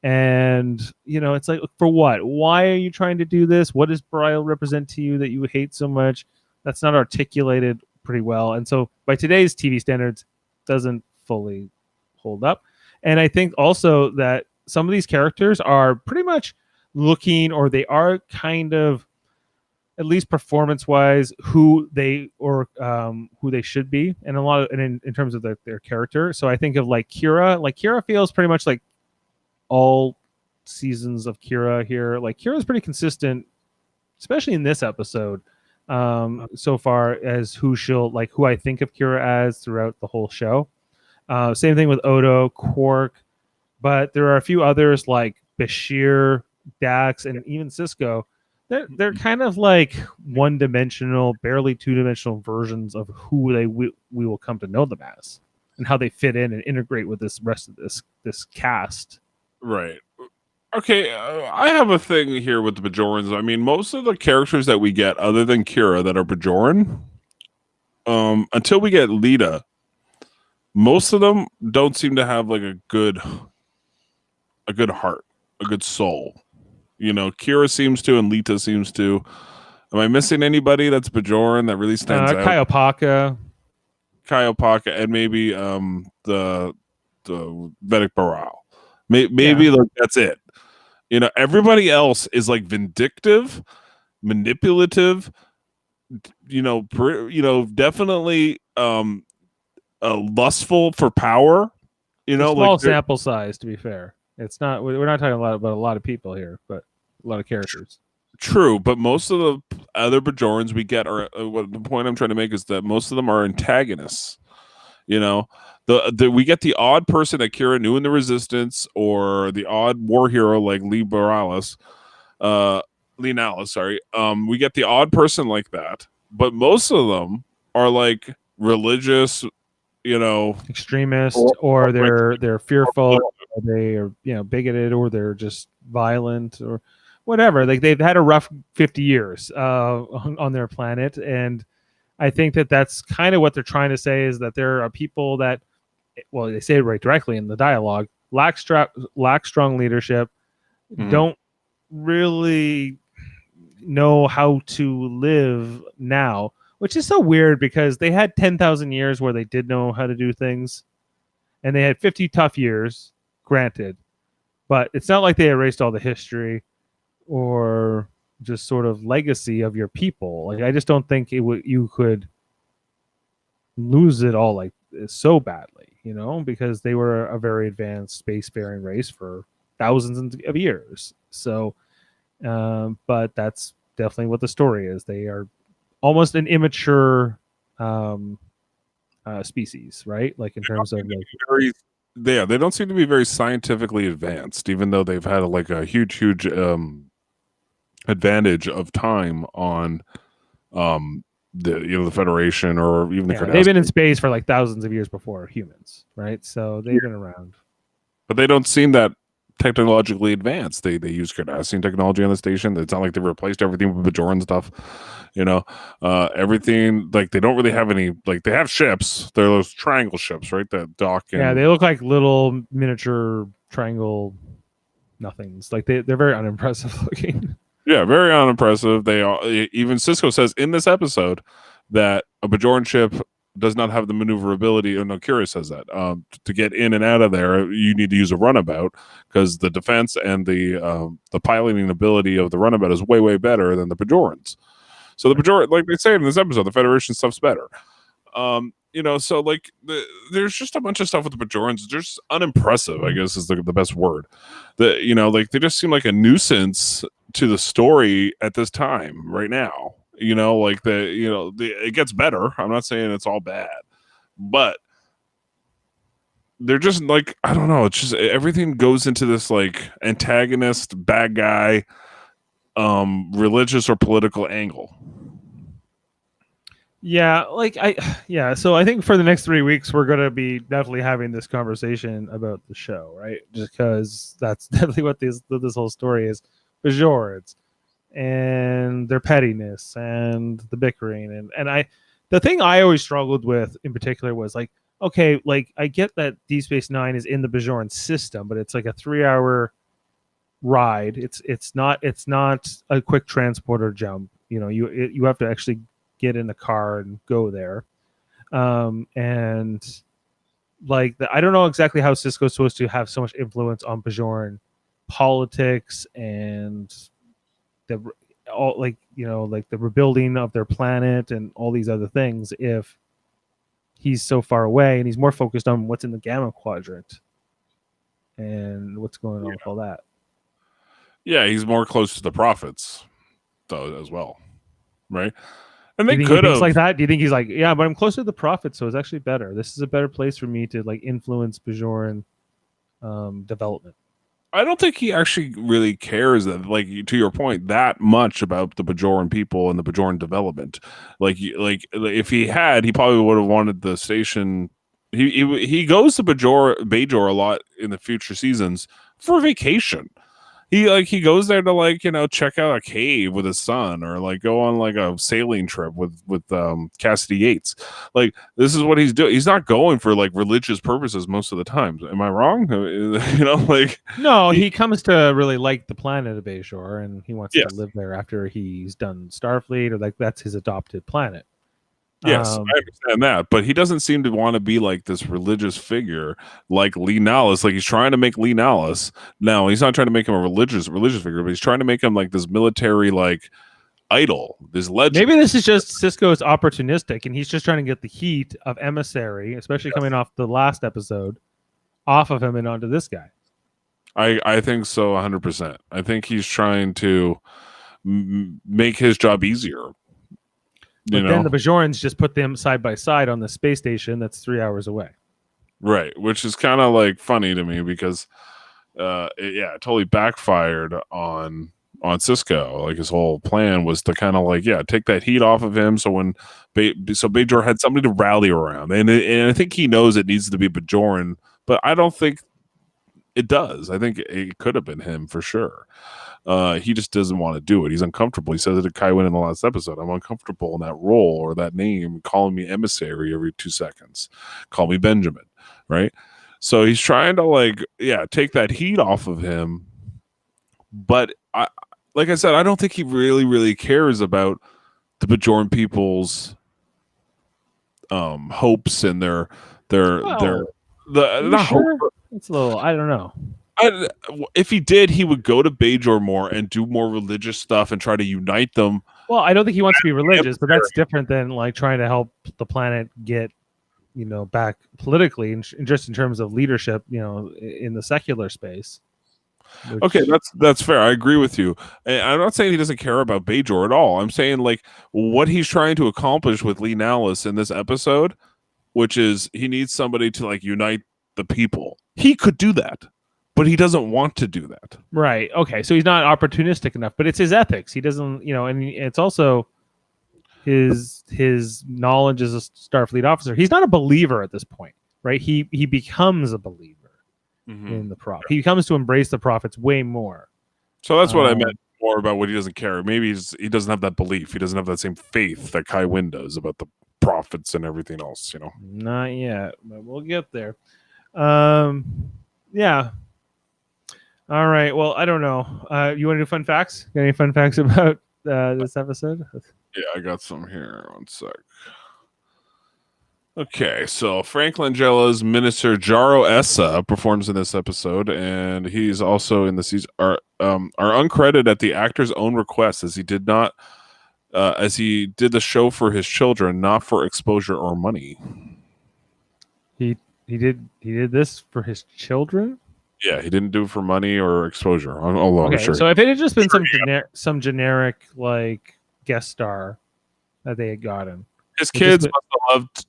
And, it's like, for what? Why are you trying to do this? What does Bareil represent to you that you hate so much? That's not articulated pretty well. And so by today's TV standards, doesn't fully hold up. And I think also that some of these characters are pretty much looking, or they are kind of, at least performance-wise, who they should be, and in terms of their character. So I think of like Kira. Like Kira feels pretty much like all seasons of Kira here. Like Kira's pretty consistent, especially in this episode, so far as who I think of Kira as throughout the whole show. Same thing with Odo, Quark. But there are a few others like Bashir, Dax, and even Cisco. They're kind of like one-dimensional, barely two-dimensional versions of who we will come to know them as, and how they fit in and integrate with this rest of this cast. Right. Okay, I have a thing here with the Bajorans. I mean, most of the characters that we get, other than Kira, that are Bajoran, until we get Lita, most of them don't seem to have like a good heart, a good soul. Kira seems to, and Lita seems to. Am I missing anybody that's Bajoran that really stands out? Kaiopaka, and maybe the Vedic Bareil. Maybe like that's it. Everybody else is like vindictive, manipulative. Definitely lustful for power. Small sample size, to be fair. It's not. We're not talking about a lot of people here, but a lot of characters. True, but most of the other Bajorans we get are. The point I'm trying to make is that most of them are antagonists. We get the odd person that Kira knew in the Resistance, or the odd war hero like Lee Nalis. Sorry. We get the odd person like that, but most of them are like religious. Extremist, or they're fearful, or they are bigoted, or they're just violent, or whatever. Like they've had a rough 50 years on their planet, and I think that that's kind of what they're trying to say, is that there are people that, well, they say it right directly in the dialogue, lack strong leadership, don't really know how to live now, which is so weird because they had 10,000 years where they did know how to do things, and they had 50 tough years, granted, but it's not like they erased all the history or just sort of legacy of your people. Like I just don't think you could lose it all like so badly, because they were a very advanced spacefaring race for thousands of years. So, but that's definitely what the story is. They are almost an immature species, right? Like in terms of like, they don't seem to be very scientifically advanced, even though they've had like a huge advantage of time on the Federation or even the they've been in space for like thousands of years before humans, right? So they've been around, but they don't seem that technologically advanced. They use Cardassian technology on the station. It's not like they've replaced everything with Bajoran stuff. Everything, like they don't really have any, like they have ships. They're those triangle ships, right? That dock. Yeah, they look like little miniature triangle nothings. Like they're very unimpressive looking. Yeah, very unimpressive. They are, even Sisko says in this episode that a Bajoran ship does not have the maneuverability. Or no, Kira says that to get in and out of there, you need to use a runabout because the defense and the piloting ability of the runabout is way better than the Bajorans. So the Bajoran, like they say in this episode, the Federation stuff's better. So like there's just a bunch of stuff with the Bajorans. They're just unimpressive, I guess is the best word. Like they just seem like a nuisance to the story at this time right now. It gets better. I'm not saying it's all bad, but they're just like, I don't know. It's just everything goes into this like antagonist, bad guy, religious or political angle. Yeah, so I think for the next 3 weeks we're gonna be definitely having this conversation about the show, right? Just because that's definitely what this whole story is. Bajorans and their pettiness and the bickering and the thing I always struggled with in particular was like, okay, like I get that Deep Space Nine is in the Bajoran system, but it's like a 3-hour ride. It's not a quick transporter jump. You have to actually get in the car and go there. And like I don't know exactly how Sisko's supposed to have so much influence on Bajoran politics and the rebuilding of their planet and all these other things if he's so far away and he's more focused on what's in the Gamma Quadrant and what's going on with all that. Yeah, he's more close to the prophets though as well, right? And they could have like that. Do you think he's like, yeah, but I'm closer to the prophets, so it's actually better. This is a better place for me to like influence Bajoran development. I don't think he actually really cares that, like, to your point, that much about the Bajoran people and the Bajoran development. Like if he had, he probably would have wanted the station. He goes to Bajor a lot in the future seasons for vacation. He goes there to check out a cave with his son or like go on like a sailing trip with Cassidy Yates. Like this is what he's doing. He's not going for like religious purposes most of the time. Am I wrong? No, he comes to really like the planet of Bajor and he wants to live there after he's done Starfleet or like that's his adopted planet. Yes, I understand that, but he doesn't seem to want to be like this religious figure like Lee Nallis. Like he's trying to make Lee Nallis. No, he's not trying to make him a religious figure, but he's trying to make him like this military like idol, this legend. Maybe this is just Sisko's opportunistic, and he's just trying to get the heat of Emissary, especially coming off the last episode, off of him and onto this guy. I think so, 100%. I think he's trying to make his job easier. But then the Bajorans just put them side by side on the space station that's 3 hours away. Right, which is kind of like funny to me because it totally backfired on Sisko. Like his whole plan was to kind of like take that heat off of him. So when Bajor had somebody to rally around, and I think he knows it needs to be Bajoran, but I don't think it does. I think it could have been him for sure. He just doesn't want to do it. He's uncomfortable. He says it to Kaiwin in the last episode. I'm uncomfortable in that role or that name, calling me Emissary every 2 seconds. Call me Benjamin, right? So he's trying to take that heat off of him. But like I said, I don't think he really cares about the Bajoran people's hopes and their Well, are you not hope. sure? It's a little. I don't know. If he did, he would go to Bajor more and do more religious stuff and try to unite them. Well, I don't think he wants to be religious, but that's different than like trying to help the planet get, back politically and just in terms of leadership, in the secular space. Okay, that's fair. I agree with you. And I'm not saying he doesn't care about Bajor at all. I'm saying like what he's trying to accomplish with Lee Nallis in this episode, which is he needs somebody to like unite the people. He could do that, but he doesn't want to do that. Right. Okay. So he's not opportunistic enough, but it's his ethics. He doesn't, and it's also his knowledge as a Starfleet officer. He's not a believer at this point, right? He becomes a believer in the prophet. He comes to embrace the prophets way more. So that's what I meant more about what he doesn't care. Maybe he doesn't have that belief. He doesn't have that same faith that Kai Wynn does about the prophets and everything else. Not yet, but we'll get there. Yeah. All right. Well, I don't know. You want to do fun facts? Got any fun facts about this episode? Yeah, I got some here. One sec. Okay, so Frank Langella's minister Jaro Essa performs in this episode, and he's also in the season. Are uncredited at the actor's own request, as he did the show for his children, not for exposure or money. He did this for his children. Yeah, he didn't do it for money or exposure. Although okay, I'm sure. So if it had just been some generic like guest star that they had gotten, his kids must have loved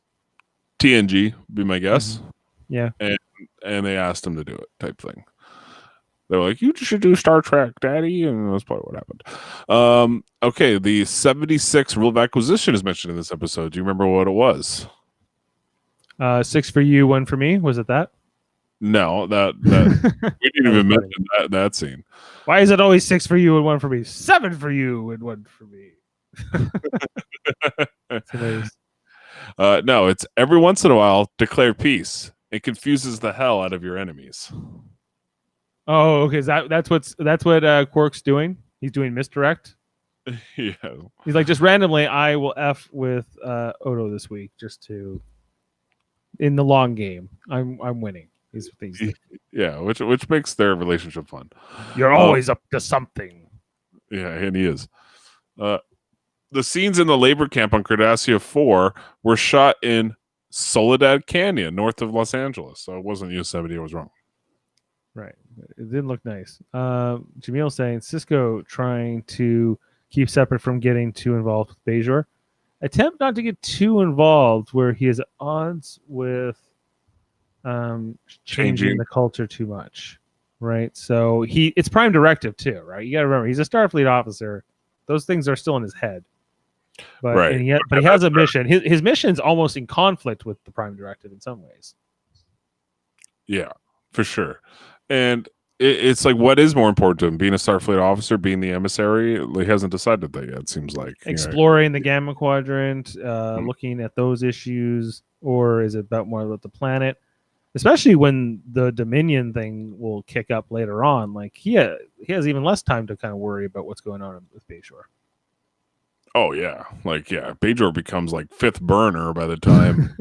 TNG, be my guess. Yeah, and they asked him to do it, type thing. They were like, "You should do Star Trek, Daddy," and that's probably what happened. Okay, the 76 rule of acquisition is mentioned in this episode. Do you remember what it was? 6 for you, 1 for me. Was it that? No, that we didn't even mention that scene. Why is it always 6 for you and 1 for me? 7 for you and 1 for me. That's hilarious. No, it's every once in a while declare peace. It confuses the hell out of your enemies. Oh, okay. That's what Quark's doing. He's doing misdirect. Yeah. He's like, just randomly, I will F with Odo this week, just to in the long game. I'm winning. Yeah, which makes their relationship fun. You're always up to something. Yeah, and he is. The scenes in the labor camp on Cardassia 4 were shot in Soledad Canyon, north of Los Angeles. So it wasn't Yosemite. I was wrong. Right. It didn't look nice. Jaemeel saying Cisco trying to keep separate from getting too involved with Bajor. Attempt not to get too involved where he has odds with changing the culture too much. Right. So it's prime directive too, right? You got to remember he's a Starfleet officer. Those things are still in his head. But right. He has a mission. His mission's almost in conflict with the prime directive in some ways. Yeah, for sure. And it's like, what is more important to him? Being a Starfleet officer, being the emissary? He hasn't decided that yet, it seems like. Exploring the Gamma Quadrant, looking at those issues, or is it about more about the planet? Especially when the Dominion thing will kick up later on. Like he has even less time to kind of worry about what's going on with Bajor. Oh yeah, Bajor becomes like 5th burner by the time.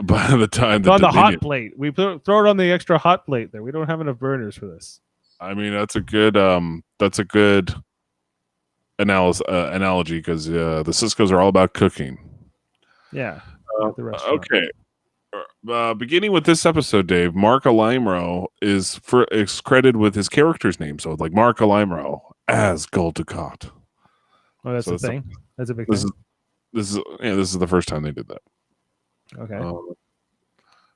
By the time it's on the hot plate, we throw it on the extra hot plate. There, we don't have enough burners for this. I mean, that's a good analogy because the Ciscos are all about cooking. Yeah. Okay. Beginning with this episode, Dave, Mark Alimro is credited with his character's name, so like Mark Alimro as Gul Dukat. Oh, that's the thing. That's a big thing. This is the first time they did that. Okay.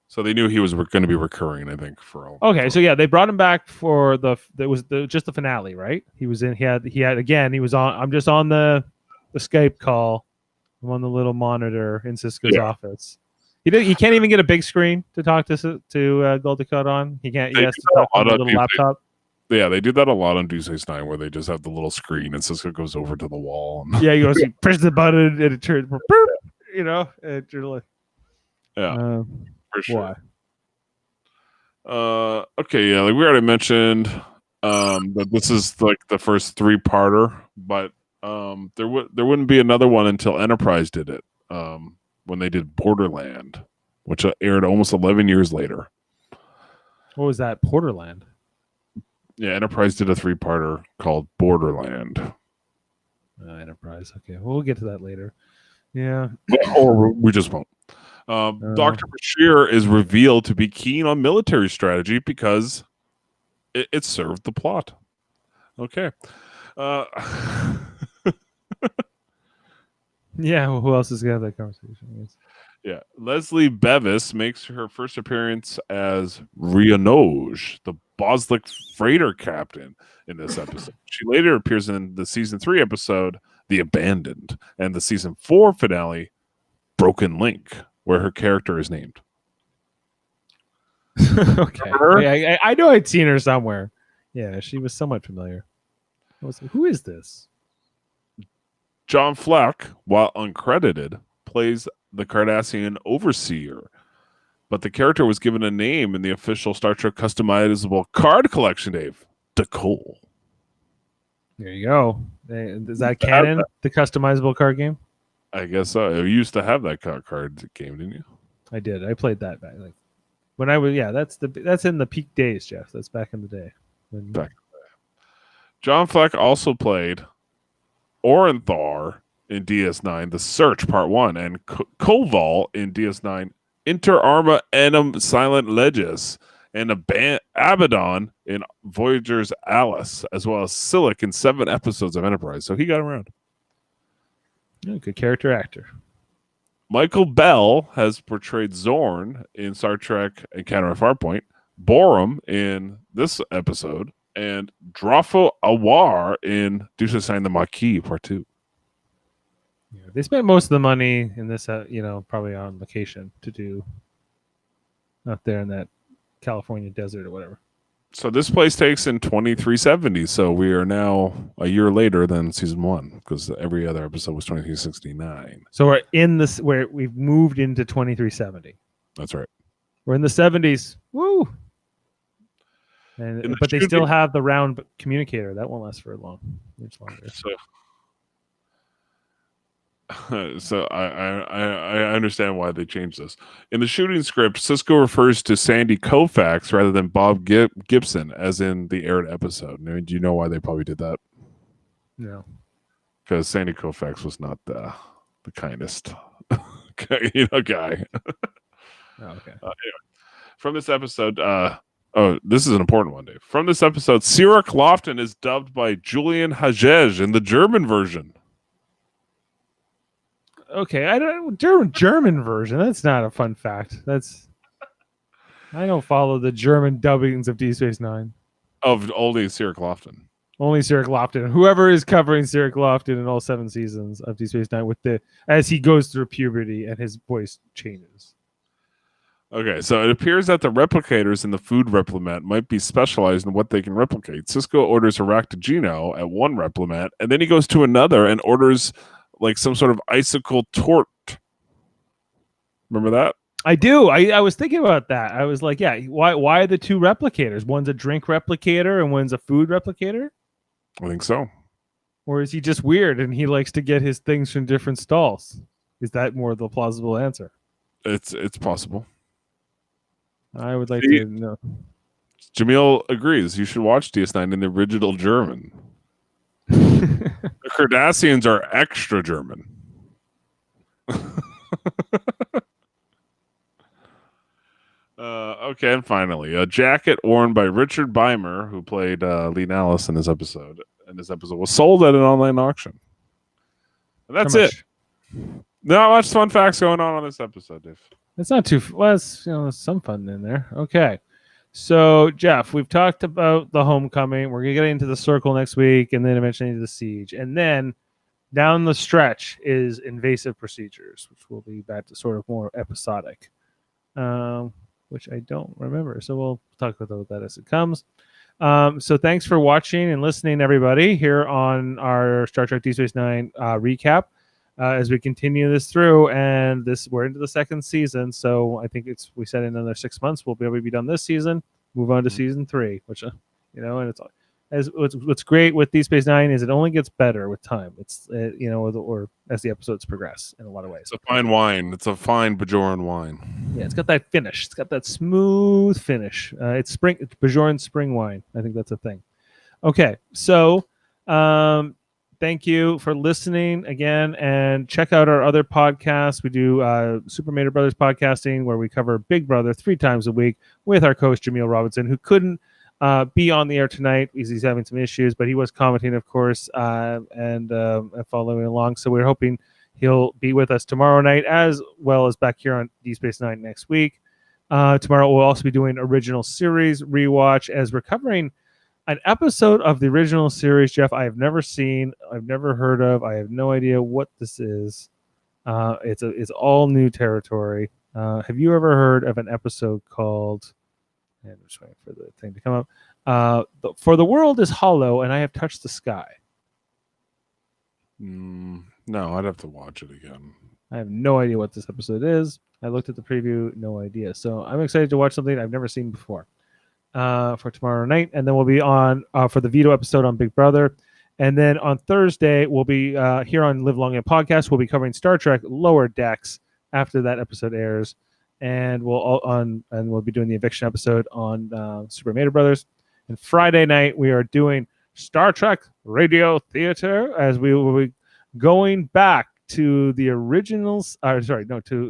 So they knew he was going to be recurring, I think, for all. Okay, so yeah, they brought him back for just the finale, right? He was in. He had again. He was on. I'm just on the Skype call. I'm on the little monitor in Cisco's office. He can't even get a big screen to talk to Gul Dukat on. He can't. He has to talk on a little laptop. Yeah, they do that a lot on Deep Space Nine, where they just have the little screen and Cisco goes over to the wall. And yeah, he pushes the button and it turns. And you're like, yeah, for sure. Why? Okay, yeah, like we already mentioned, But this is like the first 3-parter, but there wouldn't be another one until Enterprise did it. When they did Borderland, which aired almost 11 years later. What was that? Porterland. Yeah, Enterprise did a 3-parter called Borderland. Enterprise. Okay, we'll get to that later. Yeah. Or we just won't. Dr. Bashir is revealed to be keen on military strategy because it served the plot. Okay. Yeah, well, who else is going to have that conversation? I guess. Yeah. Leslie Bevis makes her first appearance as Rionoj, the Boslik freighter captain in this episode. She later appears in the season 3 episode, The Abandoned, and the season 4 finale, Broken Link, where her character is named. Okay. I know I'd seen her somewhere. Yeah, she was somewhat familiar. I was like, who is this? John Fleck, while uncredited, plays the Cardassian overseer, but the character was given a name in the official Star Trek customizable card collection, Dave. Decole. There you go. Is that canon, the customizable card game? I guess so. You used to have that card game, didn't you? I did. I played that back when I was. Yeah, that's in the peak days, Jeff. That's back in the day. John Fleck also played Orenthar in DS9, The Search Part 1, and Koval in DS9, Inter Arma Enum Silent Legis, and Abaddon in Voyager's Alice, as well as Silic in 7 episodes of Enterprise. So he got around. Yeah, good character actor. Michael Bell has portrayed Zorn in Star Trek Encounter at Farpoint, Borum in this episode, and Drafo Awar in DS9 The Maquis Part 2. Yeah, they spent most of the money in this, probably on location to do out there in that California desert or whatever. So this place takes in 2370. So we are now a year later than season 1 because every other episode was 2369. So we're in this where we've moved into 2370. That's right. We're in the 70s. Woo! But they still have the round communicator. That won't last for much longer. So I understand why they changed this. In the shooting script, Sisko refers to Sandy Koufax rather than Bob Gibson, as in the aired episode. Now, do you know why they probably did that? No. Because Sandy Koufax was not the kindest guy. Oh, okay. Anyway, from this episode, this is an important one, Dave. From this episode, Cirroc Lofton is dubbed by Julian Hagege in the German version. Okay, I don't German version. That's not a fun fact. I don't follow the German dubbings of Deep Space Nine. Of only Cirroc Lofton. Only Cirroc Lofton. Whoever is covering Cirroc Lofton in all 7 seasons of Deep Space Nine as he goes through puberty and his voice changes. Okay, so it appears that the replicators in the food replement might be specialized in what they can replicate. Sisko orders a Ractogino at one replement, and then he goes to another and orders like some sort of icicle tort. Remember that? I do. I was thinking about that. I was like, yeah, why the 2 replicators? One's a drink replicator and one's a food replicator? I think so. Or is he just weird and he likes to get his things from different stalls? Is that more the plausible answer? It's possible. I would like to know. Jaemeel agrees. You should watch DS9 in the original German. The Cardassians are extra German. Okay, and finally, a jacket worn by Richard Beimer, who played Lee Nallis in this episode, was sold at an online auction. And that's it. Not much fun facts going on this episode, Dave. It's not too. Well, there's some fun in there. Okay, so Jeff, we've talked about the Homecoming. We're gonna get into the Circle next week, and then eventually into the Siege, and then down the stretch is Invasive Procedures, which will be back to sort of more episodic, which I don't remember. So we'll talk about that as it comes. So thanks for watching and listening, everybody, here on our Star Trek Deep Space Nine recap. As we continue this through, and we're into the 2nd season, so I think we said in another 6 months we'll be able to be done this season, move on to season 3, which and it's as what's great with Deep Space Nine is it only gets better with time. It's or as the episodes progress in a lot of ways. It's a fine wine. It's a fine Bajoran wine. Yeah, it's got that finish. It's got that smooth finish. It's Bajoran spring wine. I think that's a thing. Okay, so thank you for listening again, and check out our other podcasts. We do Super Mater Brothers Podcasting, where we cover Big Brother 3 times a week with our co-host Jaemeel Robinson, who couldn't be on the air tonight because he's having some issues, but he was commenting, of course, and following along. So we're hoping he'll be with us tomorrow night, as well as back here on Deep Space Nine next week. Tomorrow we'll also be doing original series rewatch, as we're covering an episode of the original series, Jeff, I have never seen, I've never heard of, I have no idea what this is. It's all new territory. Have you ever heard of an episode called? And I'm just waiting for the thing to come up. For the world is hollow, and I have touched the sky. No, I'd have to watch it again. I have no idea what this episode is. I looked at the preview, no idea. So I'm excited to watch something I've never seen before. For tomorrow night, and then we'll be on for the veto episode on Big Brother, and then on Thursday we'll be here on Live Long and Podcast. We'll be covering Star Trek Lower Decks after that episode airs, and we'll be doing the eviction episode on Super Mater Brothers. And Friday night we are doing Star Trek Radio Theater, as we will be going back to the originals. To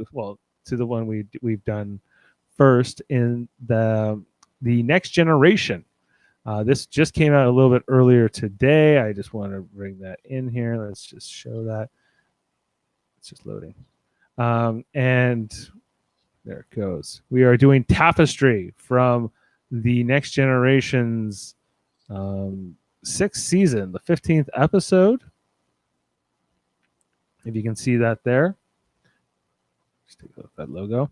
the one we've done first in the Next Generation. This just came out a little bit earlier today. I just want to bring that in here. Let's just show that. It's just loading. And there it goes. We are doing Tapestry from the Next Generation's 6th season, the 15th episode. If you can see that there. Just take a look at that logo.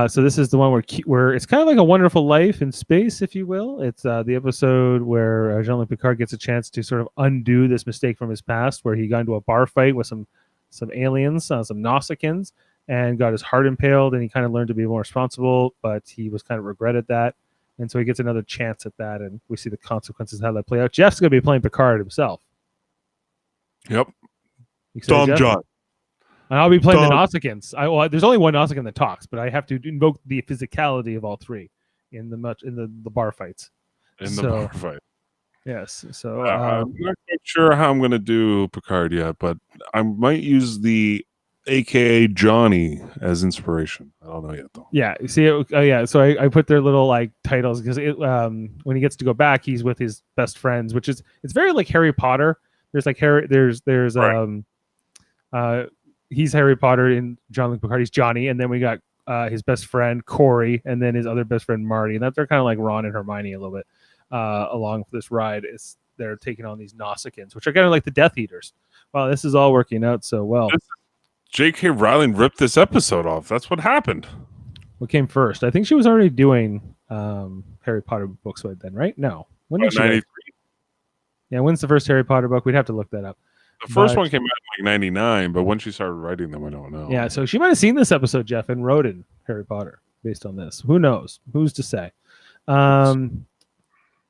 So this is the one where it's kind of like A Wonderful Life in space, if you will. It's the episode where Jean-Luc Picard gets a chance to sort of undo this mistake from his past, where he got into a bar fight with some aliens, some Nausicaans, and got his heart impaled, and he kind of learned to be more responsible, but he was kind of regretted that. And so he gets another chance at that, and we see the consequences of how that play out. Jeff's going to be playing Picard himself. Yep. Tom John. And I'll be playing the Nausicaans. There's only one Nausicaan that talks, but I have to invoke the physicality of all three in the bar fights. The bar fight. Yes. So I'm not quite sure how I'm going to do Picard yet, but I might use the AKA Johnny as inspiration. I don't know yet, though. Yeah. See, So I put their little like titles because when he gets to go back, he's with his best friends, which is it's very like Harry Potter. There's like Harry. There's right. He's Harry Potter and Jean-Luc Picard. He's Johnny, and then we got his best friend Corey, and then his other best friend Marty. And they're kind of like Ron and Hermione a little bit along this ride. They're taking on these Nausicaans, which are kind of like the Death Eaters. Wow, this is all working out so well. J.K. Rowling ripped this episode off. That's what happened. What came first? I think she was already doing Harry Potter books by then, right? No. When did she? 93. Yeah, when's the first Harry Potter book? We'd have to look that up. The first one came out in like 99, but when she started writing them, I don't know. Yeah, so she might have seen this episode, Jeff, and wrote in Harry Potter based on this. Who knows? Who's to say? And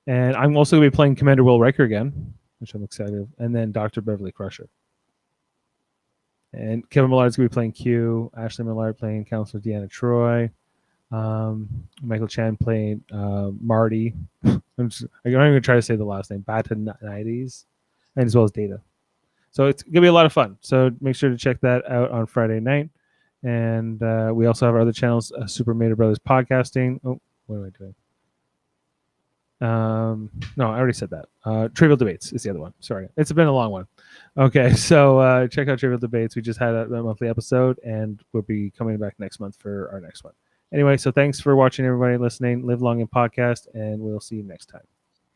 I'm also going to be playing Commander Will Riker again, which I'm excited. And then Dr. Beverly Crusher. And Kevin Millard's going to be playing Q. Ashley Millard playing Counselor Deanna Troy. Michael Chan playing Marty. I'm not even going to try to say the last name. Batanides. And as well as Data. So it's going to be a lot of fun. So make sure to check that out on Friday night. And we also have our other channels, Super Mater Brothers Podcasting. Oh, what am I doing? No, I already said that. Trivial Debates is the other one. Sorry. It's been a long one. Okay, so check out Trivial Debates. We just had a monthly episode, and we'll be coming back next month for our next one. Anyway, so thanks for watching, everybody listening. Live long and podcast, and we'll see you next time.